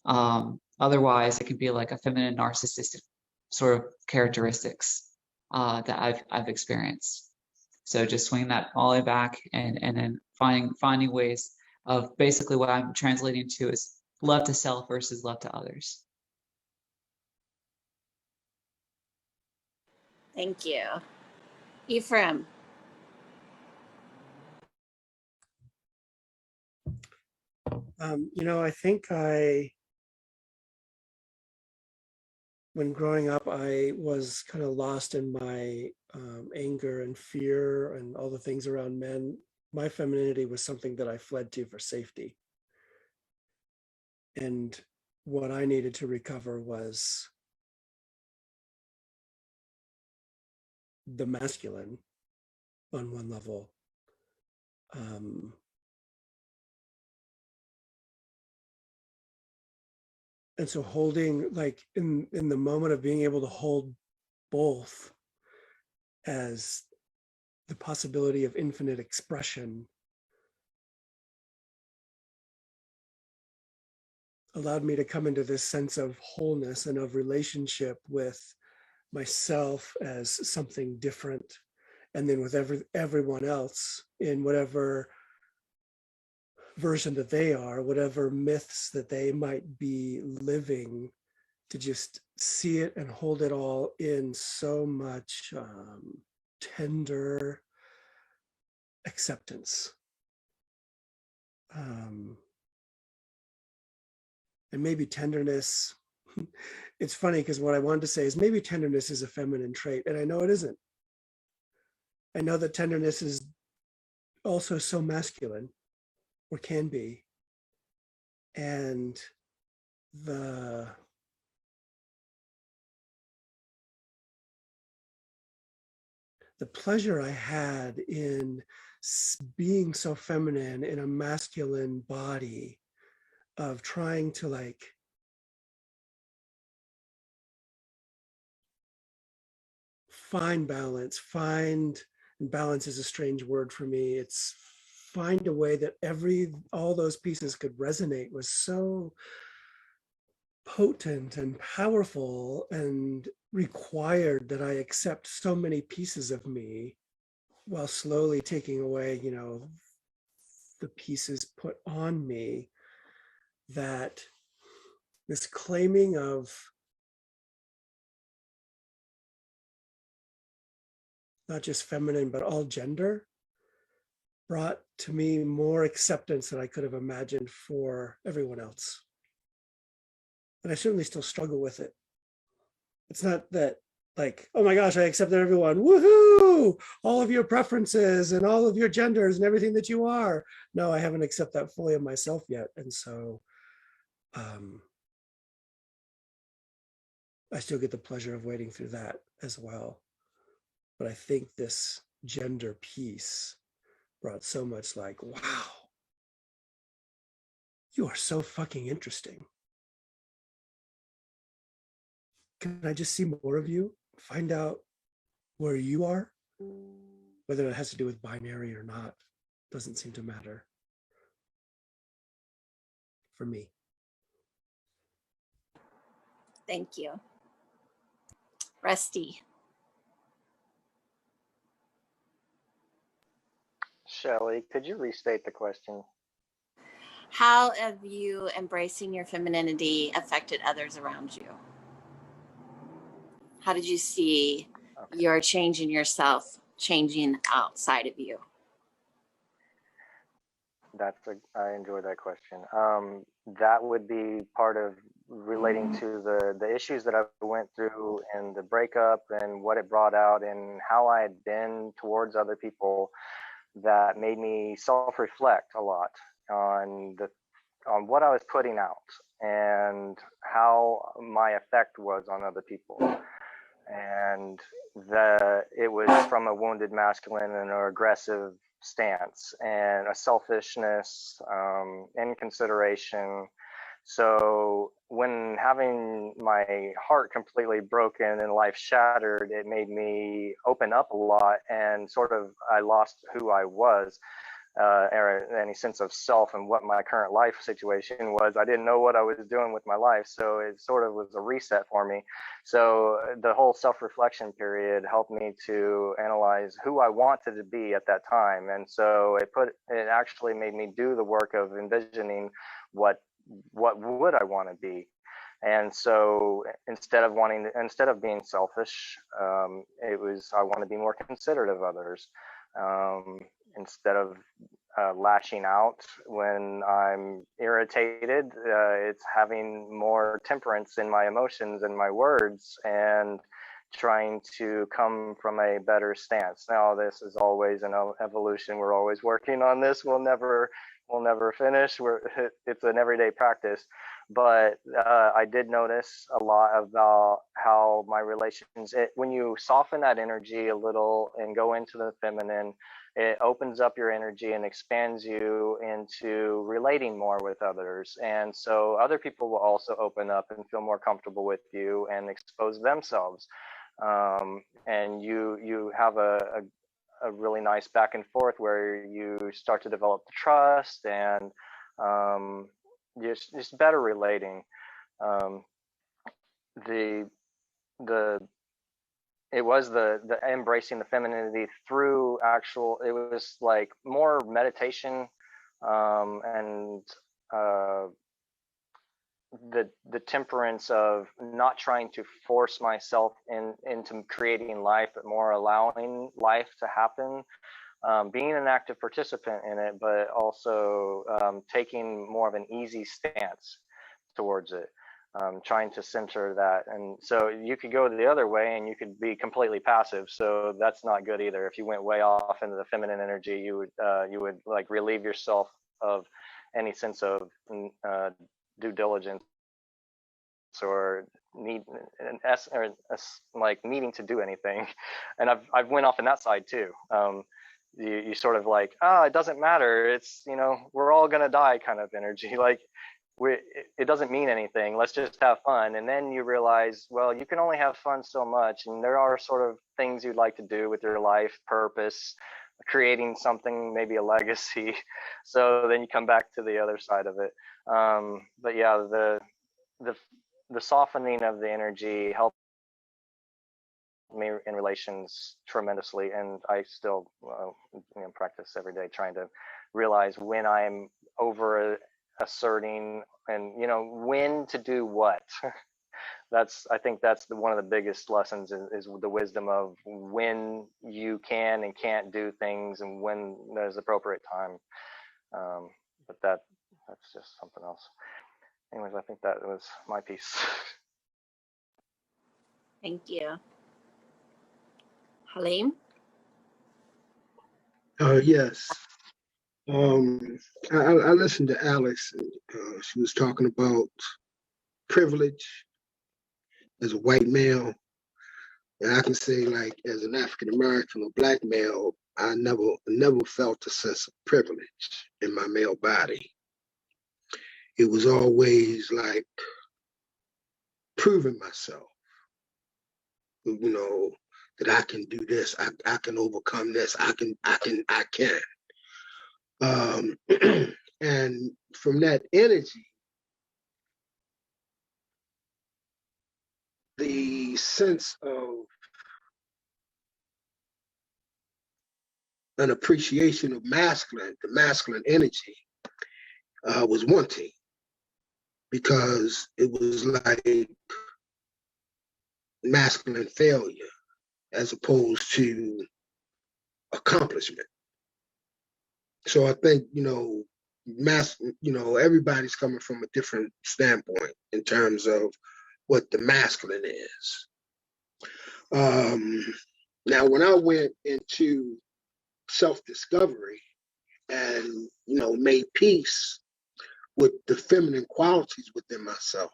Otherwise, it can be like a feminine narcissistic sort of characteristics that I've experienced. So just swing that all the way back, and then finding ways of basically what I'm translating to is love to self versus love to others. Thank you. Ephraim. I think when growing up, I was kind of lost in my anger and fear and all the things around men. My femininity was something that I fled to for safety. And what I needed to recover was the masculine on one level. And so holding, like in the moment of being able to hold both as the possibility of infinite expression allowed me to come into this sense of wholeness and of relationship with myself as something different, and then with everyone else in whatever version that they are, whatever myths that they might be living, to just see it and hold it all in so much tender acceptance. And maybe tenderness, it's funny because what I wanted to say is maybe tenderness is a feminine trait, and I know it isn't. I know that tenderness is also so masculine, or can be. And the pleasure I had in being so feminine in a masculine body, of trying to like find balance, and balance is a strange word for me. It's find a way that all those pieces could resonate was so potent and powerful, and required that I accept so many pieces of me while slowly taking away, the pieces put on me, that this claiming of not just feminine, but all gender, brought to me more acceptance than I could have imagined for everyone else. And I certainly still struggle with it. It's not that like, oh my gosh, I accepted everyone, woohoo, all of your preferences and all of your genders and everything that you are. No, I haven't accepted that fully of myself yet. And so I still get the pleasure of wading through that as well. But I think this gender piece brought so much like, wow, you are so fucking interesting. Can I just see more of you? Find out where you are? Whether it has to do with binary or not, doesn't seem to matter for me. Thank you. Rusty. Shelley, could you restate the question? How have you embracing your femininity affected others around you? How did you see your change in yourself changing outside of you? I enjoy that question. That would be part of relating to the issues that I went through and the breakup and what it brought out and how I had been towards other people, that made me self-reflect a lot on what I was putting out and how my effect was on other people. And it was from a wounded masculine and an aggressive stance and a selfishness, inconsideration. So when having my heart completely broken and life shattered, it made me open up a lot, and sort of I lost who I was, or any sense of self and what my current life situation was. I didn't know what I was doing with my life, so it sort of was a reset for me. So the whole self-reflection period helped me to analyze who I wanted to be at that time, and so it actually made me do the work of envisioning what would I want to be. And so instead of being selfish, it was, I want to be more considerate of others. Instead of lashing out when I'm irritated, it's having more temperance in my emotions and my words, and trying to come from a better stance. Now, this is always an evolution. We're always working on this. We'll never finish. It's an everyday practice. But I did notice a lot about how my relations, when you soften that energy a little and go into the feminine, it opens up your energy and expands you into relating more with others. And so other people will also open up and feel more comfortable with you and expose themselves. And you have a really nice back and forth where you start to develop the trust and just better relating. It was the embracing the femininity through it was like more meditation, and the temperance of not trying to force myself into creating life, but more allowing life to happen, being an active participant in it, but also taking more of an easy stance towards it. Trying to center that. And so you could go the other way and you could be completely passive, so that's not good either. If you went way off into the feminine energy, you would like relieve yourself of any sense of due diligence or like needing to do anything. And I've went off in that side too. You sort of like, it doesn't matter, it's, we're all gonna die kind of energy. Like, it doesn't mean anything, let's just have fun. And then you realize, well, you can only have fun so much, and there are sort of things you'd like to do with your life purpose, creating something, maybe a legacy. So then you come back to the other side of it. But yeah, the softening of the energy helped me in relations tremendously, and I still practice every day, trying to realize when I'm over asserting and when to do what. I think that's one of the biggest lessons is the wisdom of when you can and can't do things, and when there's appropriate time. But that's just something else. Anyways, I think that was my piece. Thank you. Halim? Yes. I listened to Alex. She was talking about privilege as a white male. And I can say, like, as an African American or Black male, I never felt a sense of privilege in my male body. It was always like proving myself, that I can do this, I can overcome this, I can. And from that energy, the sense of an appreciation of the masculine energy was wanting, because it was like masculine failure as opposed to accomplishment. So I think, everybody's coming from a different standpoint in terms of what the masculine is. Now, when I went into self-discovery and, made peace with the feminine qualities within myself,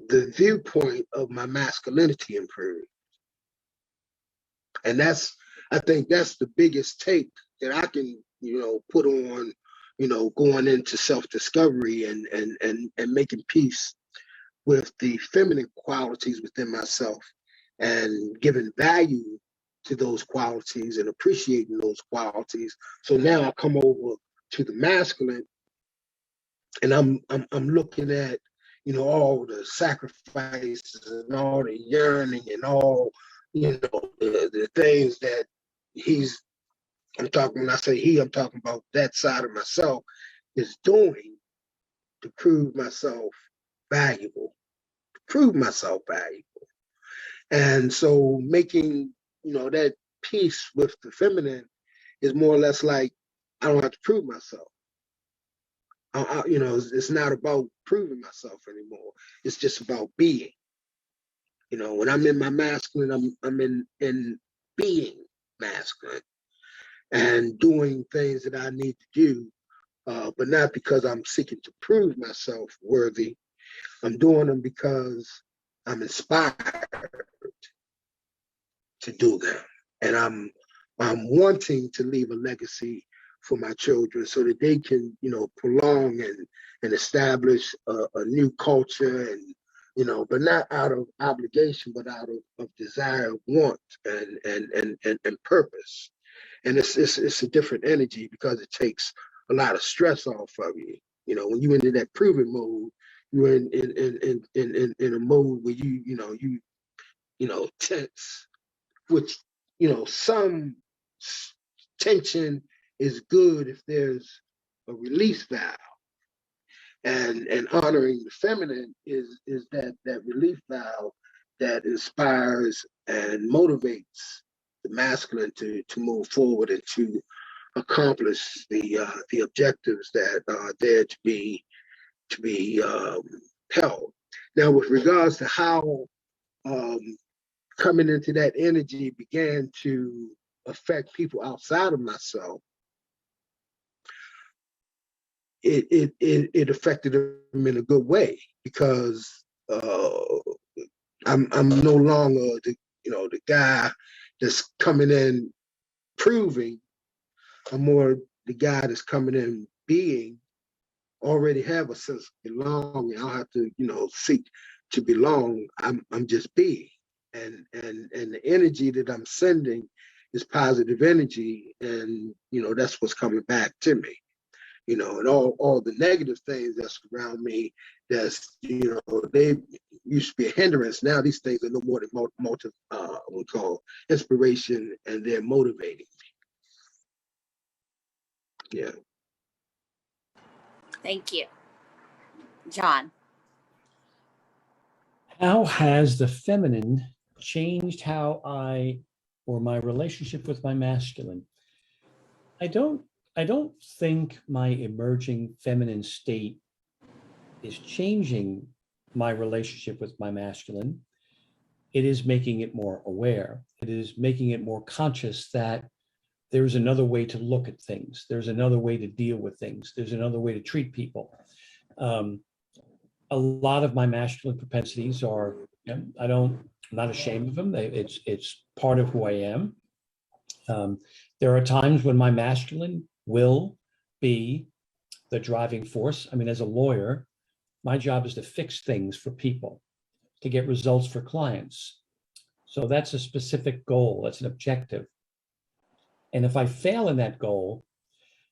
the viewpoint of my masculinity improved. And I think that's the biggest take that I can, put on, going into self-discovery and making peace with the feminine qualities within myself and giving value to those qualities and appreciating those qualities. So now I come over to the masculine, and I'm looking at, all the sacrifices and all the yearning and all, the things that when I say I'm talking about that side of myself is doing to prove myself valuable, And so making, that peace with the feminine is more or less like, I don't have to prove myself. It's not about proving myself anymore. It's just about being. When I'm in my masculine, I'm in being masculine and doing things that I need to do, but not because I'm seeking to prove myself worthy. I'm doing them because I'm inspired to do them, and I'm wanting to leave a legacy for my children so that they can, prolong and establish a new culture and, but not out of obligation, but out of desire, want, and purpose. And it's a different energy because it takes a lot of stress off of you. When you're into that proving mode, you're in a mode where you tense, which, some tension is good if there's a release valve. And honoring the feminine is that relief valve that inspires and motivates the masculine to move forward and to accomplish the objectives that are there to be held. Now, with regards to how coming into that energy began to affect people outside of myself, it affected them in a good way because I'm no longer the guy that's coming in proving. I'm more the guy that's coming in being. Already have a sense of belonging. I don't have to seek to belong. I'm just being, and the energy that I'm sending is positive energy, and that's what's coming back to me. And all the negative things that's around me, that's they used to be a hindrance. Now these things are no more than we call inspiration, and they're motivating me. Yeah. Thank you. John. How has the feminine changed or my relationship with my masculine? I don't think my emerging feminine state is changing my relationship with my masculine. It is making it more aware. It is making it more conscious that there's another way to look at things. There's another way to deal with things. There's another way to treat people. A lot of my masculine propensities are, I'm not ashamed of them. It's part of who I am. There are times when my masculine will be the driving force. I mean, as a lawyer, my job is to fix things for people, to get results for clients. So that's a specific goal. That's an objective. And if I fail in that goal,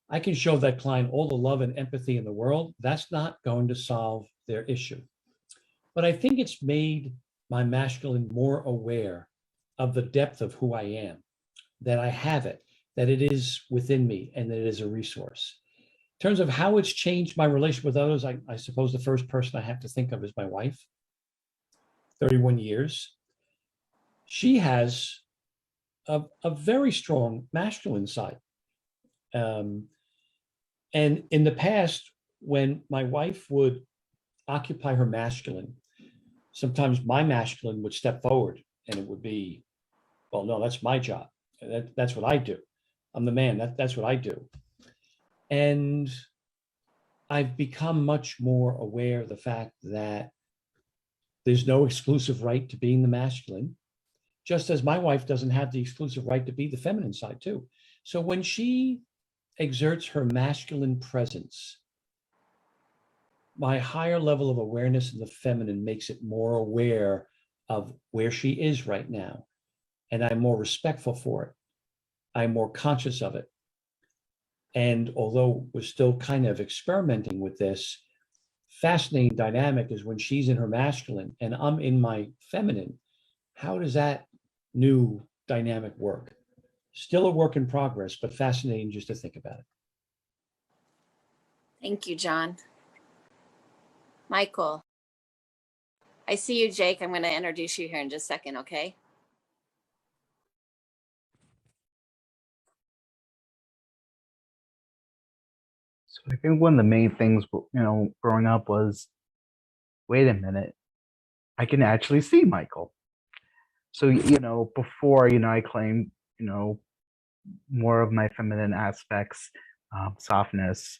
I can show that client all the love and empathy in the world. That's not going to solve their issue. But I think it's made my masculine more aware of the depth of who I am, that I have it, that it is within me, and that it is a resource. In terms of how it's changed my relationship with others, I suppose the first person I have to think of is my wife, 31 years. She has a very strong masculine side. And in the past, when my wife would occupy her masculine, sometimes my masculine would step forward and it would be, well, no, that's my job. That's what I do. I'm the man. That's what I do. And I've become much more aware of the fact that there's no exclusive right to being the masculine. just as my wife doesn't have the exclusive right to be the feminine side too. So when she exerts her masculine presence, my higher level of awareness in the feminine makes it more aware of where she is right now. And I'm more respectful for it. I'm more conscious of it. And although we're still kind of experimenting with this, fascinating dynamic is when she's in her masculine and I'm in my feminine. How does that new dynamic work? Still a work in progress, but fascinating just to think about it. Thank you, John. Michael. I see you, Jake. I'm going to introduce you here in just a second, okay? So I think one of the main things, growing up was, wait a minute, I can actually see Michael. So, before, I claimed, more of my feminine aspects, softness,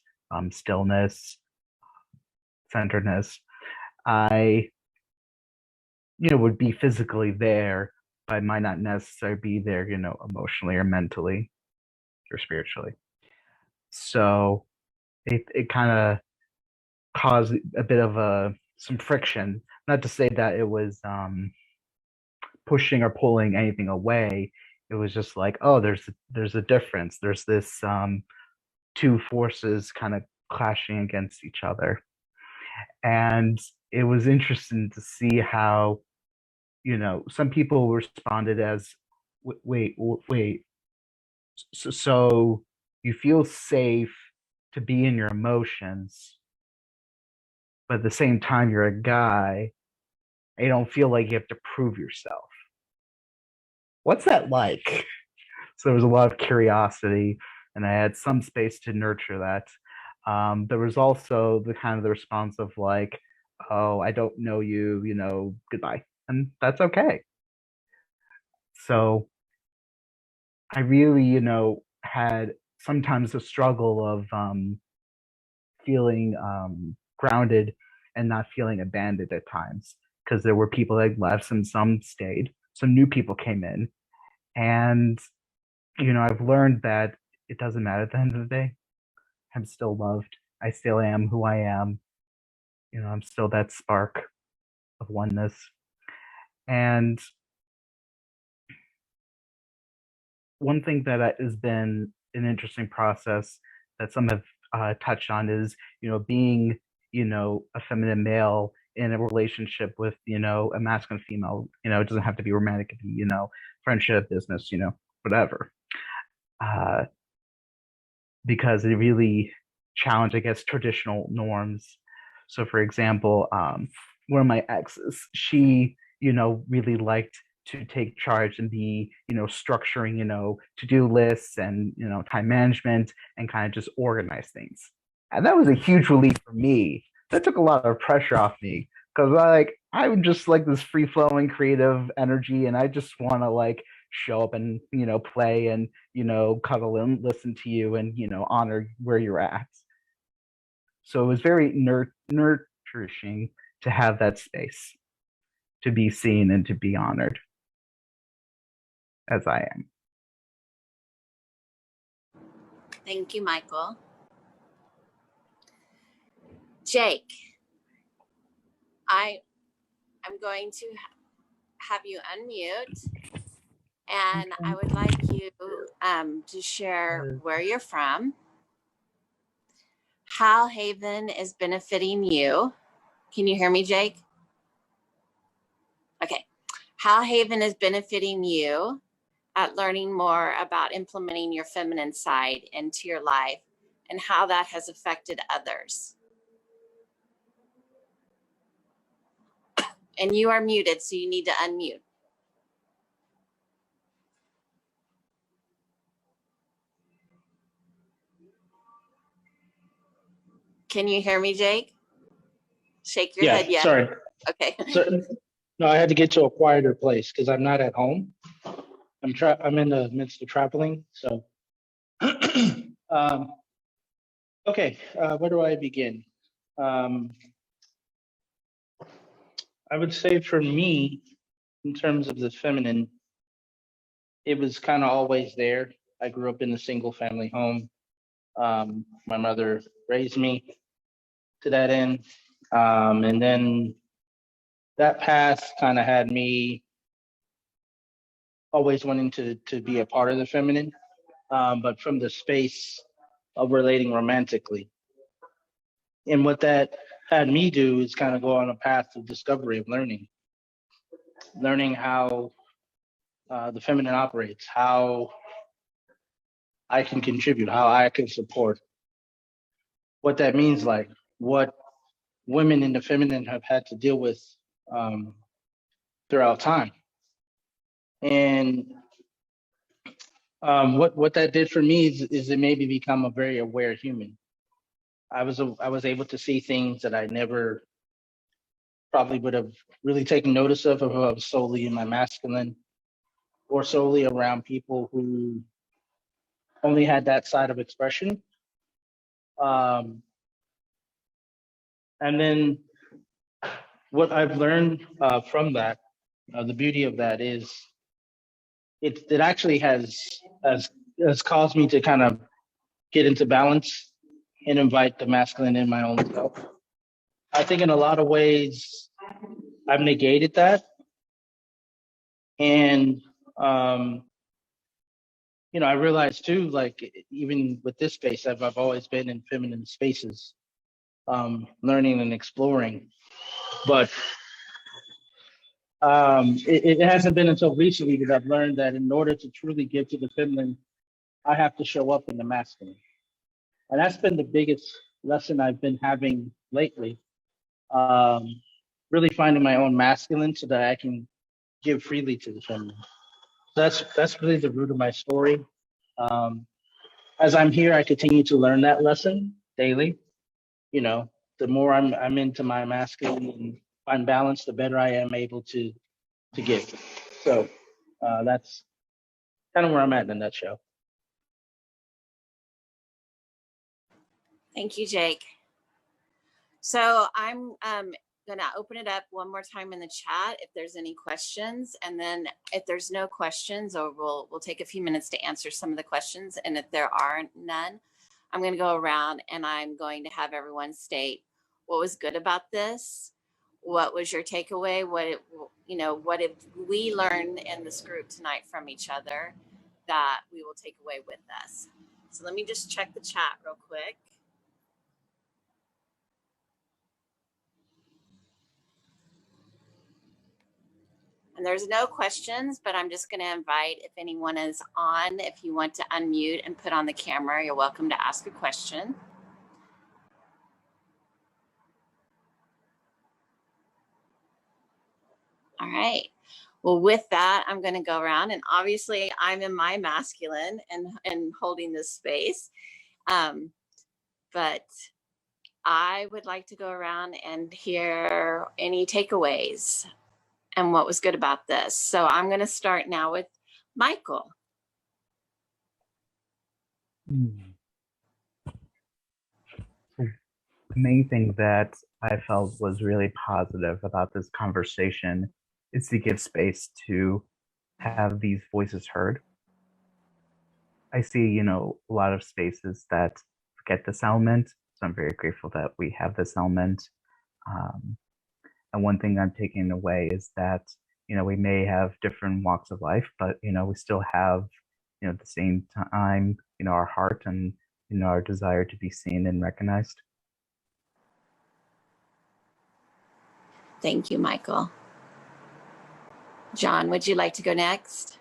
stillness, centeredness. I, would be physically there, but I might not necessarily be there, emotionally or mentally or spiritually. So it kind of caused a bit of some friction. Not to say that it was pushing or pulling anything away. It was just like, oh, there's a difference. There's this two forces kind of clashing against each other. And it was interesting to see how, some people responded as, wait. So you feel safe to be in your emotions, but at the same time, you're a guy. And you don't feel like you have to prove yourself. What's that like? So there was a lot of curiosity, and I had some space to nurture that. There was also the response of like, oh, I don't know you, goodbye. And that's okay. So I really, had sometimes a struggle of feeling grounded and not feeling abandoned at times, because there were people that left and some stayed. Some new people came in. And, I've learned that it doesn't matter at the end of the day. I'm still loved. I still am who I am. I'm still that spark of oneness. And one thing that has been an interesting process that some have touched on is, being, a feminine male in a relationship with, a masculine female. It doesn't have to be romantic. It can be, friendship, business, whatever. Because it really challenged, I guess, traditional norms. So, for example, one of my exes, she, really liked to take charge and be, structuring, to-do lists and, time management and kind of just organize things. And that was a huge relief for me. That took a lot of pressure off me because I'm just like this free flowing creative energy, and I just want to show up and play and cuddle and listen to you and honor where you're at. So it was very nurturing to have that space to be seen and to be honored as I am. Thank you, Michael. Jake, I'm going to have you unmute, and I would like you to share where you're from, how Haven is benefiting you. Can you hear me, Jake? Okay. How Haven is benefiting you at learning more about implementing your feminine side into your life and how that has affected others. And you are muted, so you need to unmute. Can you hear me, Jake? Shake your head, yes. Sorry. Okay. So, no, I had to get to a quieter place because I'm not at home. I'm in the midst of traveling. So, okay, where do I begin? I would say for me, in terms of the feminine, it was kind of always there. I grew up in a single family home. My mother raised me to that end. And then that path kind of had me always wanting to be a part of the feminine, but from the space of relating romantically. And what that had me do is kind of go on a path of discovery, of learning how the feminine operates, how I can contribute, how I can support, what that means, like what women in the feminine have had to deal with throughout time. And what that did for me is it made me become a very aware human. I was able to see things that I never probably would have really taken notice of if I was solely in my masculine or solely around people who only had that side of expression. And then what I've learned from that, the beauty of that is it actually has caused me to kind of get into balance and invite the masculine in my own self. I think in a lot of ways I've negated that. And, I realized too, like even with this space, I've always been in feminine spaces, learning and exploring. But it hasn't been until recently that I've learned that in order to truly give to the feminine, I have to show up in the masculine. And that's been the biggest lesson I've been having lately. Really finding my own masculine so that I can give freely to the feminine. That's really the root of my story. As I'm here, I continue to learn that lesson daily. The more I'm into my masculine and find balance, the better I am able to give. So that's kind of where I'm at in a nutshell. Thank you, Jake. So I'm going to open it up one more time in the chat if there's any questions. And then if there's no questions, or we'll take a few minutes to answer some of the questions. And if there are none, I'm going to go around and I'm going to have everyone state what was good about this. What was your takeaway? What did we learn in this group tonight from each other that we will take away with us? So let me just check the chat real quick. And there's no questions, but I'm just going to invite, if anyone is on, if you want to unmute and put on the camera, you're welcome to ask a question. All right. Well, with that, I'm going to go around, and obviously I'm in my masculine and holding this space. But I would like to go around and hear any takeaways and what was good about this. So I'm going to start now with Michael. The main thing that I felt was really positive about this conversation is to give space to have these voices heard. I see, a lot of spaces that forget this element, so I'm very grateful that we have this element. And one thing I'm taking away is that, we may have different walks of life, but, we still have, at the same time, our heart and, our desire to be seen and recognized. Thank you, Michael. John, would you like to go next?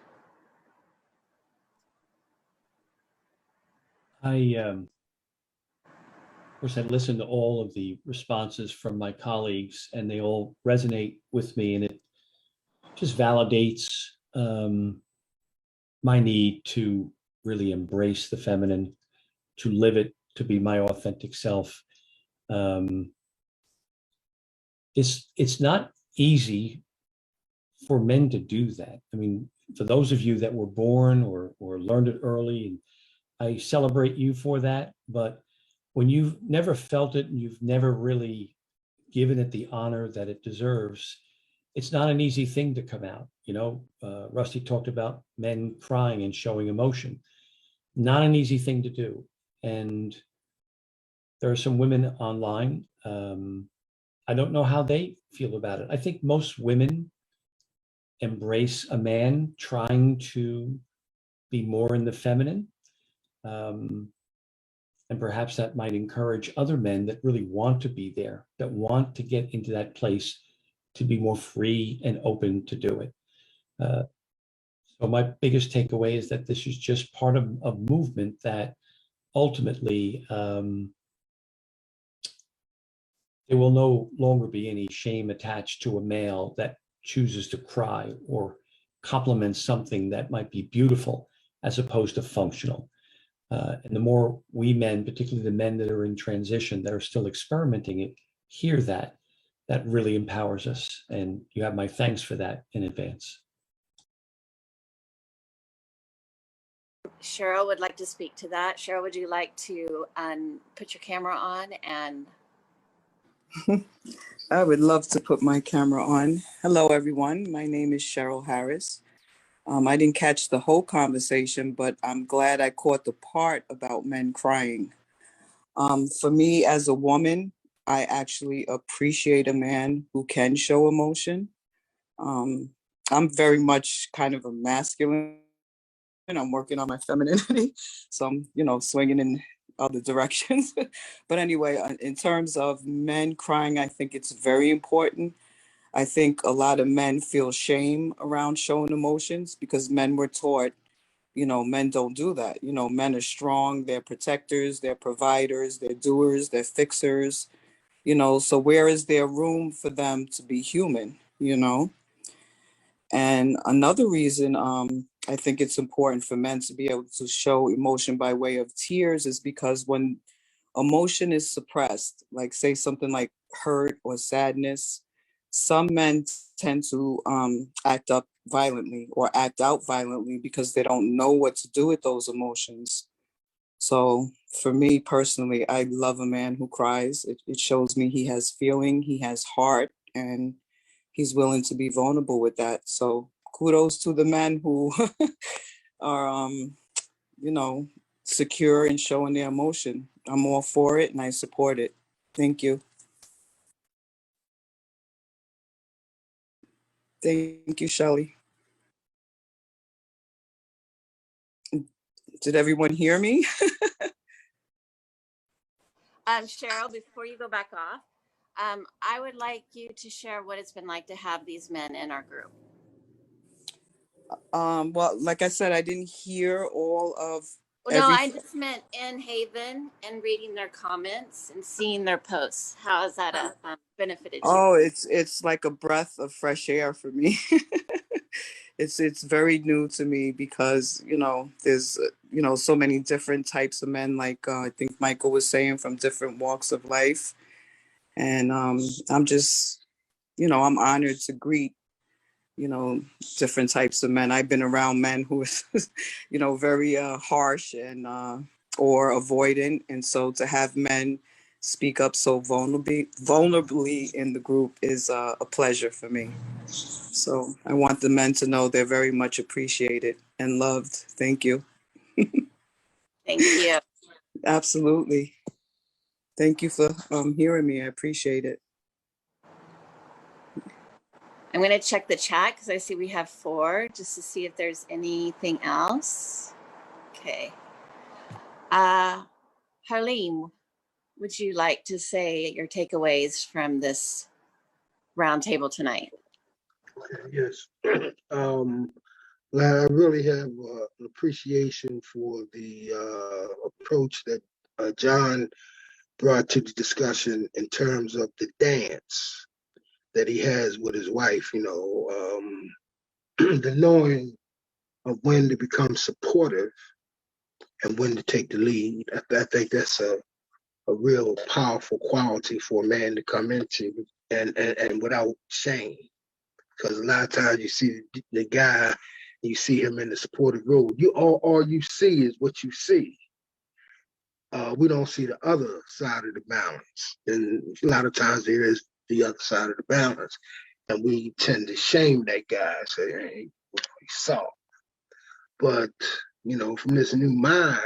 Of course, I listened to all of the responses from my colleagues, and they all resonate with me, and it just validates my need to really embrace the feminine, to live it, to be my authentic self. It's not easy for men to do that. I mean, for those of you that were born or learned it early, and I celebrate you for that, but when you've never felt it and you've never really given it the honor that it deserves, it's not an easy thing to come out. Rusty talked about men crying and showing emotion. Not an easy thing to do. And there are some women online. I don't know how they feel about it. I think most women embrace a man trying to be more in the feminine. And perhaps that might encourage other men that really want to be there, that want to get into that place to be more free and open to do it. So my biggest takeaway is that this is just part of a movement that ultimately there will no longer be any shame attached to a male that chooses to cry or compliments something that might be beautiful as opposed to functional. And the more we men, particularly the men that are in transition, that are still experimenting it, hear that really empowers us. And you have my thanks for that in advance. Cheryl would like to speak to that. Cheryl, would you like to put your camera on? And I would love to put my camera on. Hello, everyone. My name is Cheryl Harris. I didn't catch the whole conversation, but I'm glad I caught the part about men crying. For me, as a woman, I actually appreciate a man who can show emotion. I'm very much kind of a masculine. I'm working on my femininity, so I'm, swinging in other directions. But anyway, in terms of men crying, I think it's very important. I think a lot of men feel shame around showing emotions because men were taught, men don't do that. Men are strong, they're protectors, they're providers, they're doers, they're fixers, so where is there room for them to be human? And another reason I think it's important for men to be able to show emotion by way of tears is because when emotion is suppressed, like say something like hurt or sadness, some men tend to act up violently or act out violently because they don't know what to do with those emotions. So for me personally, I love a man who cries. It shows me he has feeling, he has heart, and he's willing to be vulnerable with that. So kudos to the men who are, secure in showing their emotion. I'm all for it and I support it. Thank you. Thank you, Shelley. Did everyone hear me? Cheryl, before you go back off, I would like you to share what it's been like to have these men in our group. Well, like I said, I didn't hear all of. Well, no, I just meant in Haven and reading their comments and seeing their posts. How has that benefited you? Oh, it's like a breath of fresh air for me. It's very new to me because there's so many different types of men, like I think Michael was saying, from different walks of life, and I'm just I'm honored to greet different types of men. I've been around men who is very harsh and or avoidant, and so to have men speak up so vulnerably in the group is a pleasure for me. So I want the men to know they're very much appreciated and loved. Thank you. Thank you. Absolutely. Thank you for hearing me. I appreciate it. I'm going to check the chat because I see we have 4 just to see if there's anything else. Okay. Harleen, would you like to say your takeaways from this roundtable tonight? Yes. I really have an appreciation for the approach that John brought to the discussion in terms of the dance that he has with his wife, the knowing of when to become supportive and when to take the lead. I think that's a real powerful quality for a man to come into and without shame. Because a lot of times you see the guy, you see him in the supportive role. All you see is what you see. We don't see the other side of the balance. And a lot of times there is the other side of the balance. And we tend to shame that guy, say, hey, he's soft. But, you know, from this new mind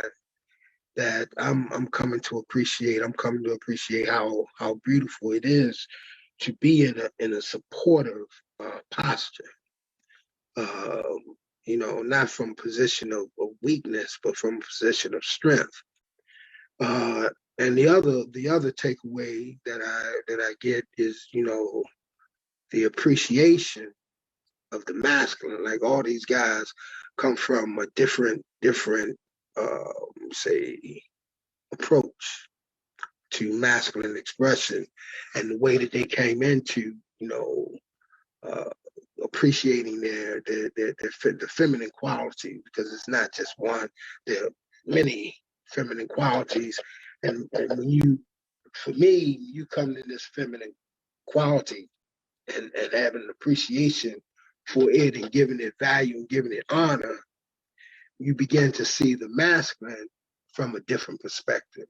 that I'm coming to appreciate how beautiful it is to be in a supportive posture. You know, not from a position of weakness, but from a position of strength. And the other takeaway that I get is, you know, the appreciation of the masculine. Like all these guys come from a different say approach to masculine expression, and the way that they came into, you know, appreciating the feminine quality, because it's not just one, there are many feminine qualities. And when you, for me, you come to this feminine quality and having an appreciation for it and giving it value and giving it honor, you begin to see the masculine from a different perspective.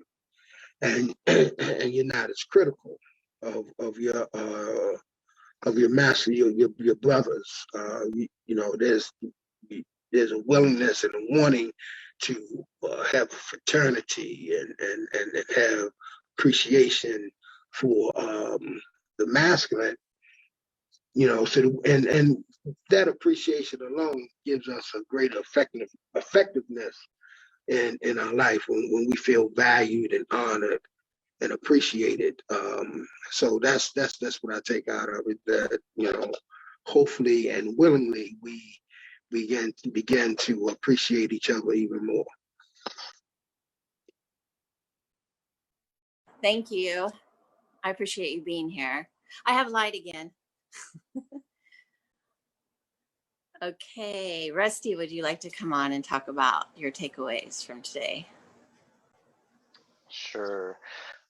And you're not as critical of your master, your brothers. You know, there's a willingness and a wanting to have a fraternity and have appreciation for the masculine. You know, so and that appreciation alone gives us a greater effectiveness in our life when we feel valued and honored and appreciated. So that's what I take out of it. That, you know, hopefully and willingly we begin to appreciate each other even more. Thank you. I appreciate you being here. I have light again. Okay, Rusty, would you like to come on and talk about your takeaways from today? Sure.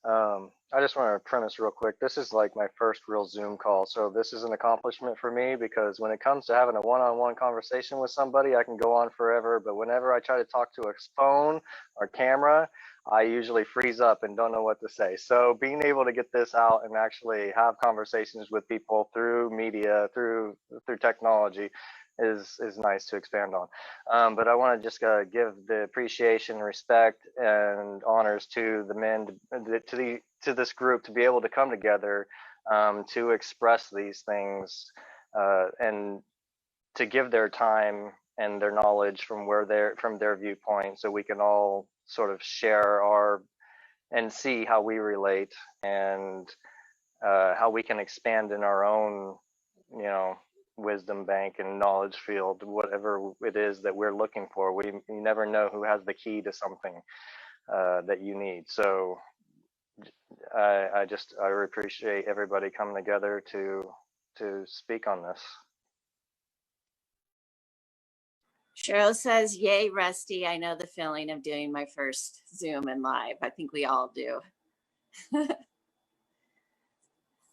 I just want to premise real quick. This is like my first real Zoom call. So this is an accomplishment for me, because when it comes to having a one-on-one conversation with somebody, I can go on forever. But whenever I try to talk to a phone or camera, I usually freeze up and don't know what to say. So being able to get this out and actually have conversations with people through media, through technology, is nice to expand on. But I want to just give the appreciation, respect, and honors to the men, to this group, to be able to come together to express these things and to give their time and their knowledge from their viewpoint, so we can all sort of share and see how we relate, and how we can expand in our own, you know, wisdom bank and knowledge field, whatever it is that we're looking for. You never know who has the key to something that you need. So I appreciate everybody coming together to speak on this. Cheryl says, yay, Rusty. I know the feeling of doing my first Zoom and live. I think we all do.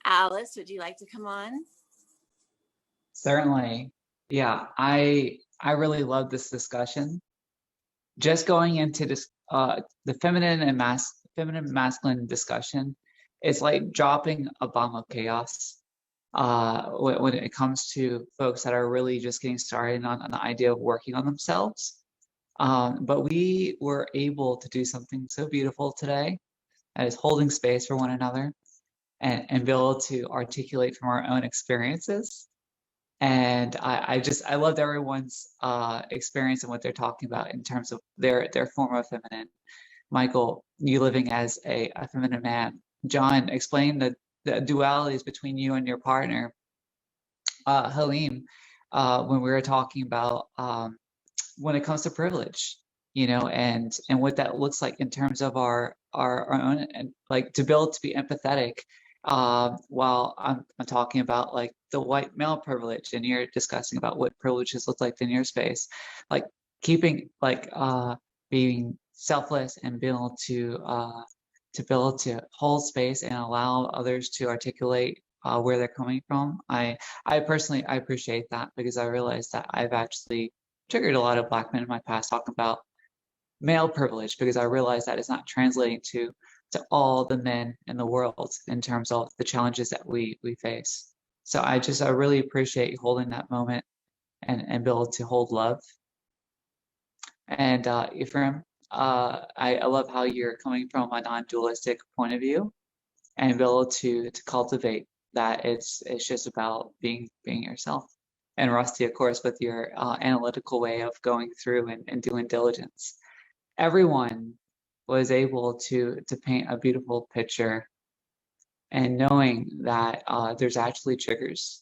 Alice, would you like to come on? Certainly. Yeah, I really love this discussion. Just going into this, the feminine and masculine discussion, it's like dropping a bomb of chaos when it comes to folks that are really just getting started on the idea of working on themselves. But we were able to do something so beautiful today, that is holding space for one another and be able to articulate from our own experiences. And I loved everyone's experience and what they're talking about in terms of their form of feminine. Michael, you living as a feminine man. John, explain the dualities between you and your partner. Halim, when we were talking about when it comes to privilege, you know, and what that looks like in terms of our own, and like to be able to be empathetic. While I'm talking about like the white male privilege, and you're discussing about what privileges look like in your space, like keeping like being selfless and being able to be able to hold space and allow others to articulate where they're coming from. I personally appreciate that, because I realize that I've actually triggered a lot of Black men in my past talking about male privilege, because I realize that it's not translating to all the men in the world in terms of the challenges that we face. So I really appreciate you holding that moment and be able to hold love. And Ephraim, I love how you're coming from a non-dualistic point of view and be able to cultivate that it's just about being yourself. And Rusty, of course, with your analytical way of going through and doing diligence. Everyone was able to paint a beautiful picture, and knowing that there's actually triggers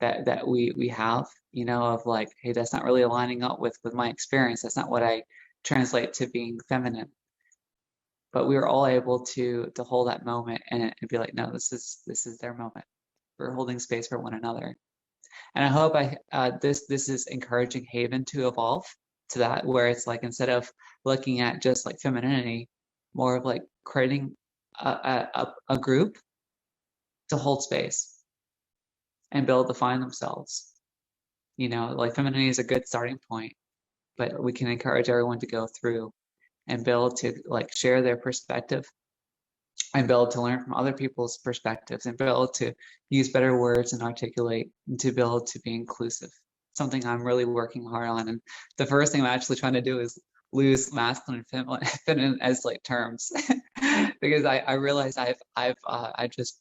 that we have, you know, of like, hey, that's not really aligning up with my experience. That's not what I translate to being feminine. But we were all able to hold that moment and be like, no, this is their moment. We're holding space for one another. And I hope this is encouraging Haven to evolve to that, where it's like, instead of looking at just like femininity, more of like creating a group to hold space and be able to find themselves. You know, like femininity is a good starting point, but we can encourage everyone to go through and be able to like share their perspective and be able to learn from other people's perspectives and be able to use better words and articulate and to be able to be inclusive. Something I'm really working hard on. And the first thing I'm actually trying to do is lose masculine and feminine as like terms because I realize I just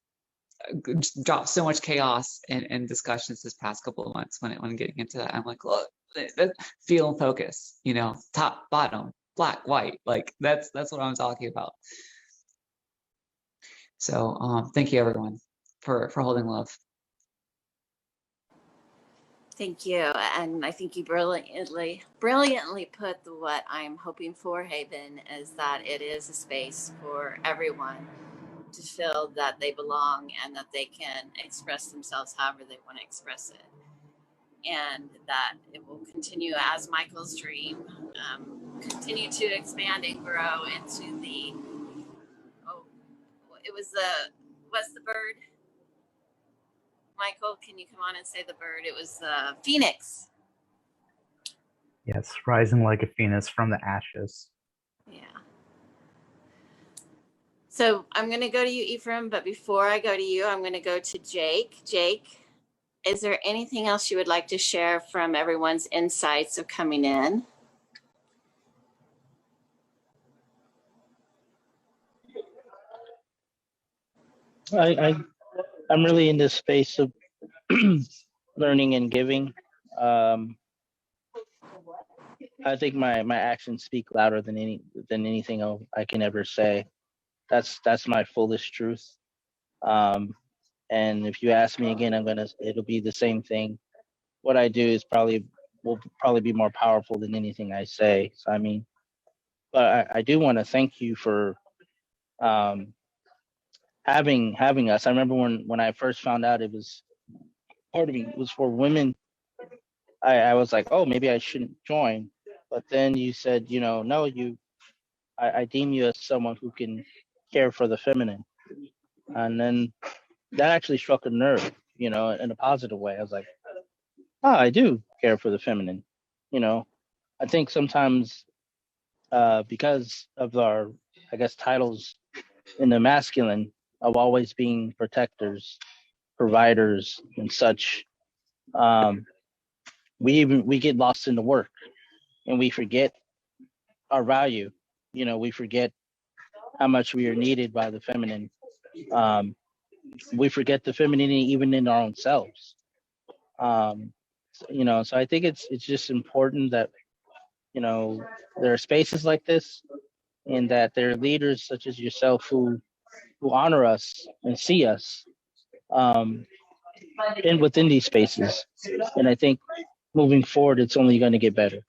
dropped so much chaos in discussions this past couple of months when getting into that. I'm like, look, feel and focus, you know, top, bottom, black, white, like that's what I'm talking about. So thank you everyone for holding love. Thank you. And I think you brilliantly put what I'm hoping for, Haven, is that it is a space for everyone to feel that they belong and that they can express themselves however they want to express it. And that it will continue as Michael's dream, continue to expand and grow into the, what's the bird? Michael, can you come on and say the bird? It was the phoenix. Yes, rising like a phoenix from the ashes. Yeah. So I'm going to go to you, Ephraim, but before I go to you, I'm going to go to Jake. Jake, is there anything else you would like to share from everyone's insights of coming in? I'm really in this space of learning and giving. I think my actions speak louder than anything else I can ever say. That's my fullest truth. And if you ask me again, it'll be the same thing. What I do will probably be more powerful than anything I say. So I mean, but I do want to thank you for having us. I remember when I first found out it was for women. I was like, oh, maybe I shouldn't join. But then you said, no, I deem you as someone who can care for the feminine. And then that actually struck a nerve, in a positive way. I was like, oh, I do care for the feminine. I think sometimes because of our, I guess, titles in the masculine of always being protectors, providers, and such, we get lost in the work and we forget our value. We forget how much we are needed by the feminine. We forget the femininity even in our own selves. So I think it's just important that there are spaces like this, and that there are leaders such as yourself who honor us and see us within these spaces. And I think moving forward, it's only going to get better.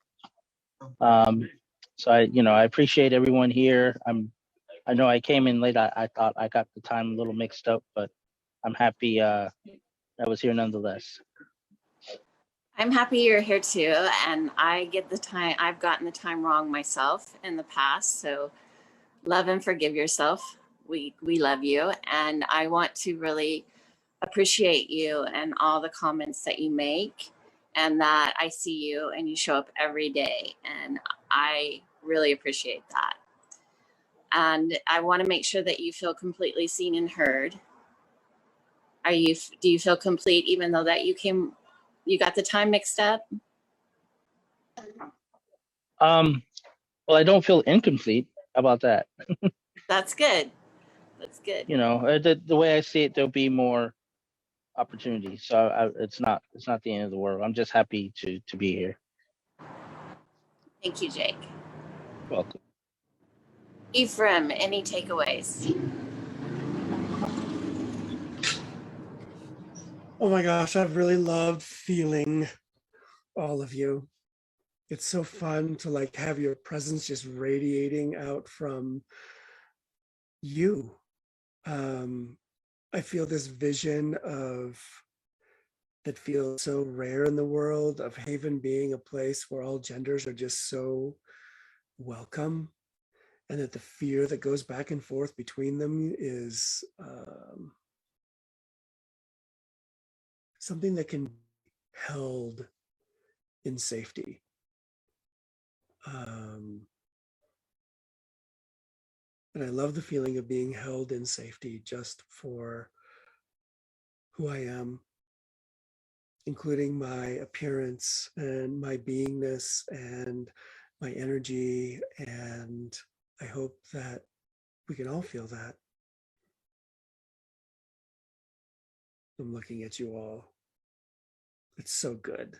So I appreciate everyone here. I know I came in late. I thought I got the time a little mixed up, but I'm happy I was here nonetheless. I'm happy you're here too. And I've gotten the time wrong myself in the past. So love and forgive yourself. We love you. And I want to really appreciate you and all the comments that you make, and that I see you and you show up every day. And I really appreciate that. And I want to make sure that you feel completely seen and heard. do you feel complete even though that you got the time mixed up? Well, I don't feel incomplete. How about that? That's good. That's good. You know, the way I see it, there'll be more opportunities. So it's not the end of the world. I'm just happy to be here. Thank you, Jake. Welcome. Ephraim, any takeaways? Oh my gosh, I've really loved feeling all of you. It's so fun to like have your presence just radiating out from you. I feel this vision of that feels so rare in the world of Haven being a place where all genders are just so welcome, and that the fear that goes back and forth between them is something that can be held in safety. And I love the feeling of being held in safety just for who I am, including my appearance and my beingness and my energy. And I hope that we can all feel that. I'm looking at you all. It's so good.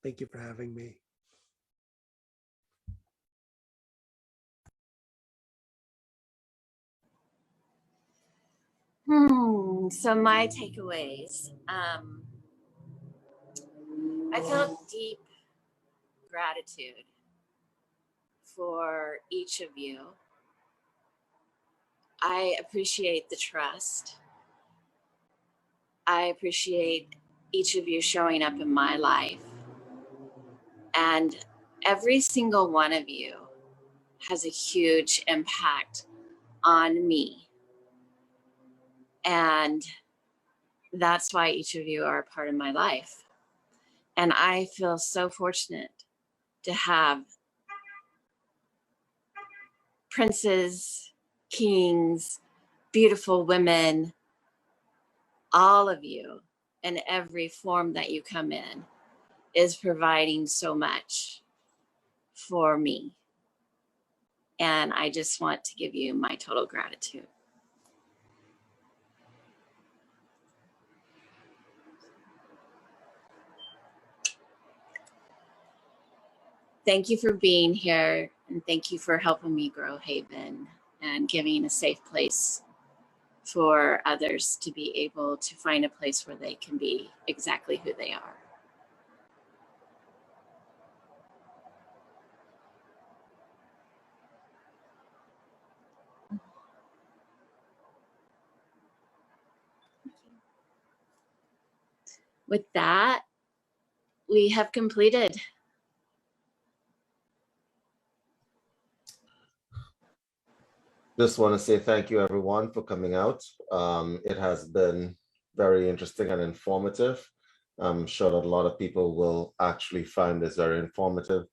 Thank you for having me. So my takeaways. I feel deep gratitude for each of you. I appreciate the trust. I appreciate each of you showing up in my life. And every single one of you has a huge impact on me. And that's why each of you are a part of my life. And I feel so fortunate to have princes, kings, beautiful women, all of you in every form that you come in is providing so much for me. And I just want to give you my total gratitude. Thank you for being here, and thank you for helping me grow Haven and giving a safe place for others to be able to find a place where they can be exactly who they are. With that, we have completed. Just want to say thank you, everyone, for coming out. It has been very interesting and informative. I'm sure that a lot of people will actually find this very informative.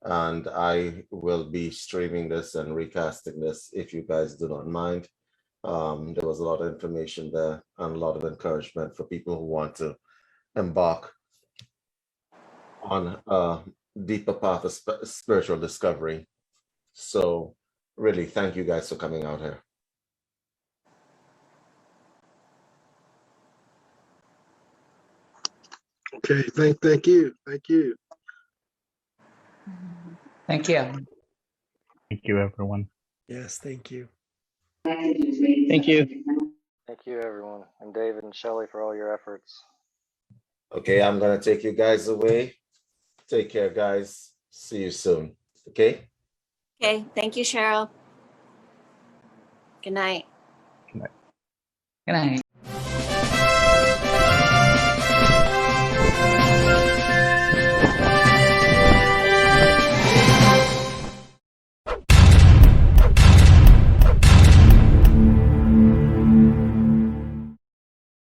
And I will be streaming this and recasting this if you guys do not mind. There was a lot of information there and a lot of encouragement for people who want to embark on a deeper path of spiritual discovery. So really, thank you guys for coming out here. Okay, thank you. Thank you. Thank you, everyone. Yes, thank you. Thank you. Thank you, everyone, and David and Shelley for all your efforts. Okay, I'm gonna take you guys away. Take care, guys. See you soon. Okay? Okay, thank you, Cheryl. Good night. Good night. Good night.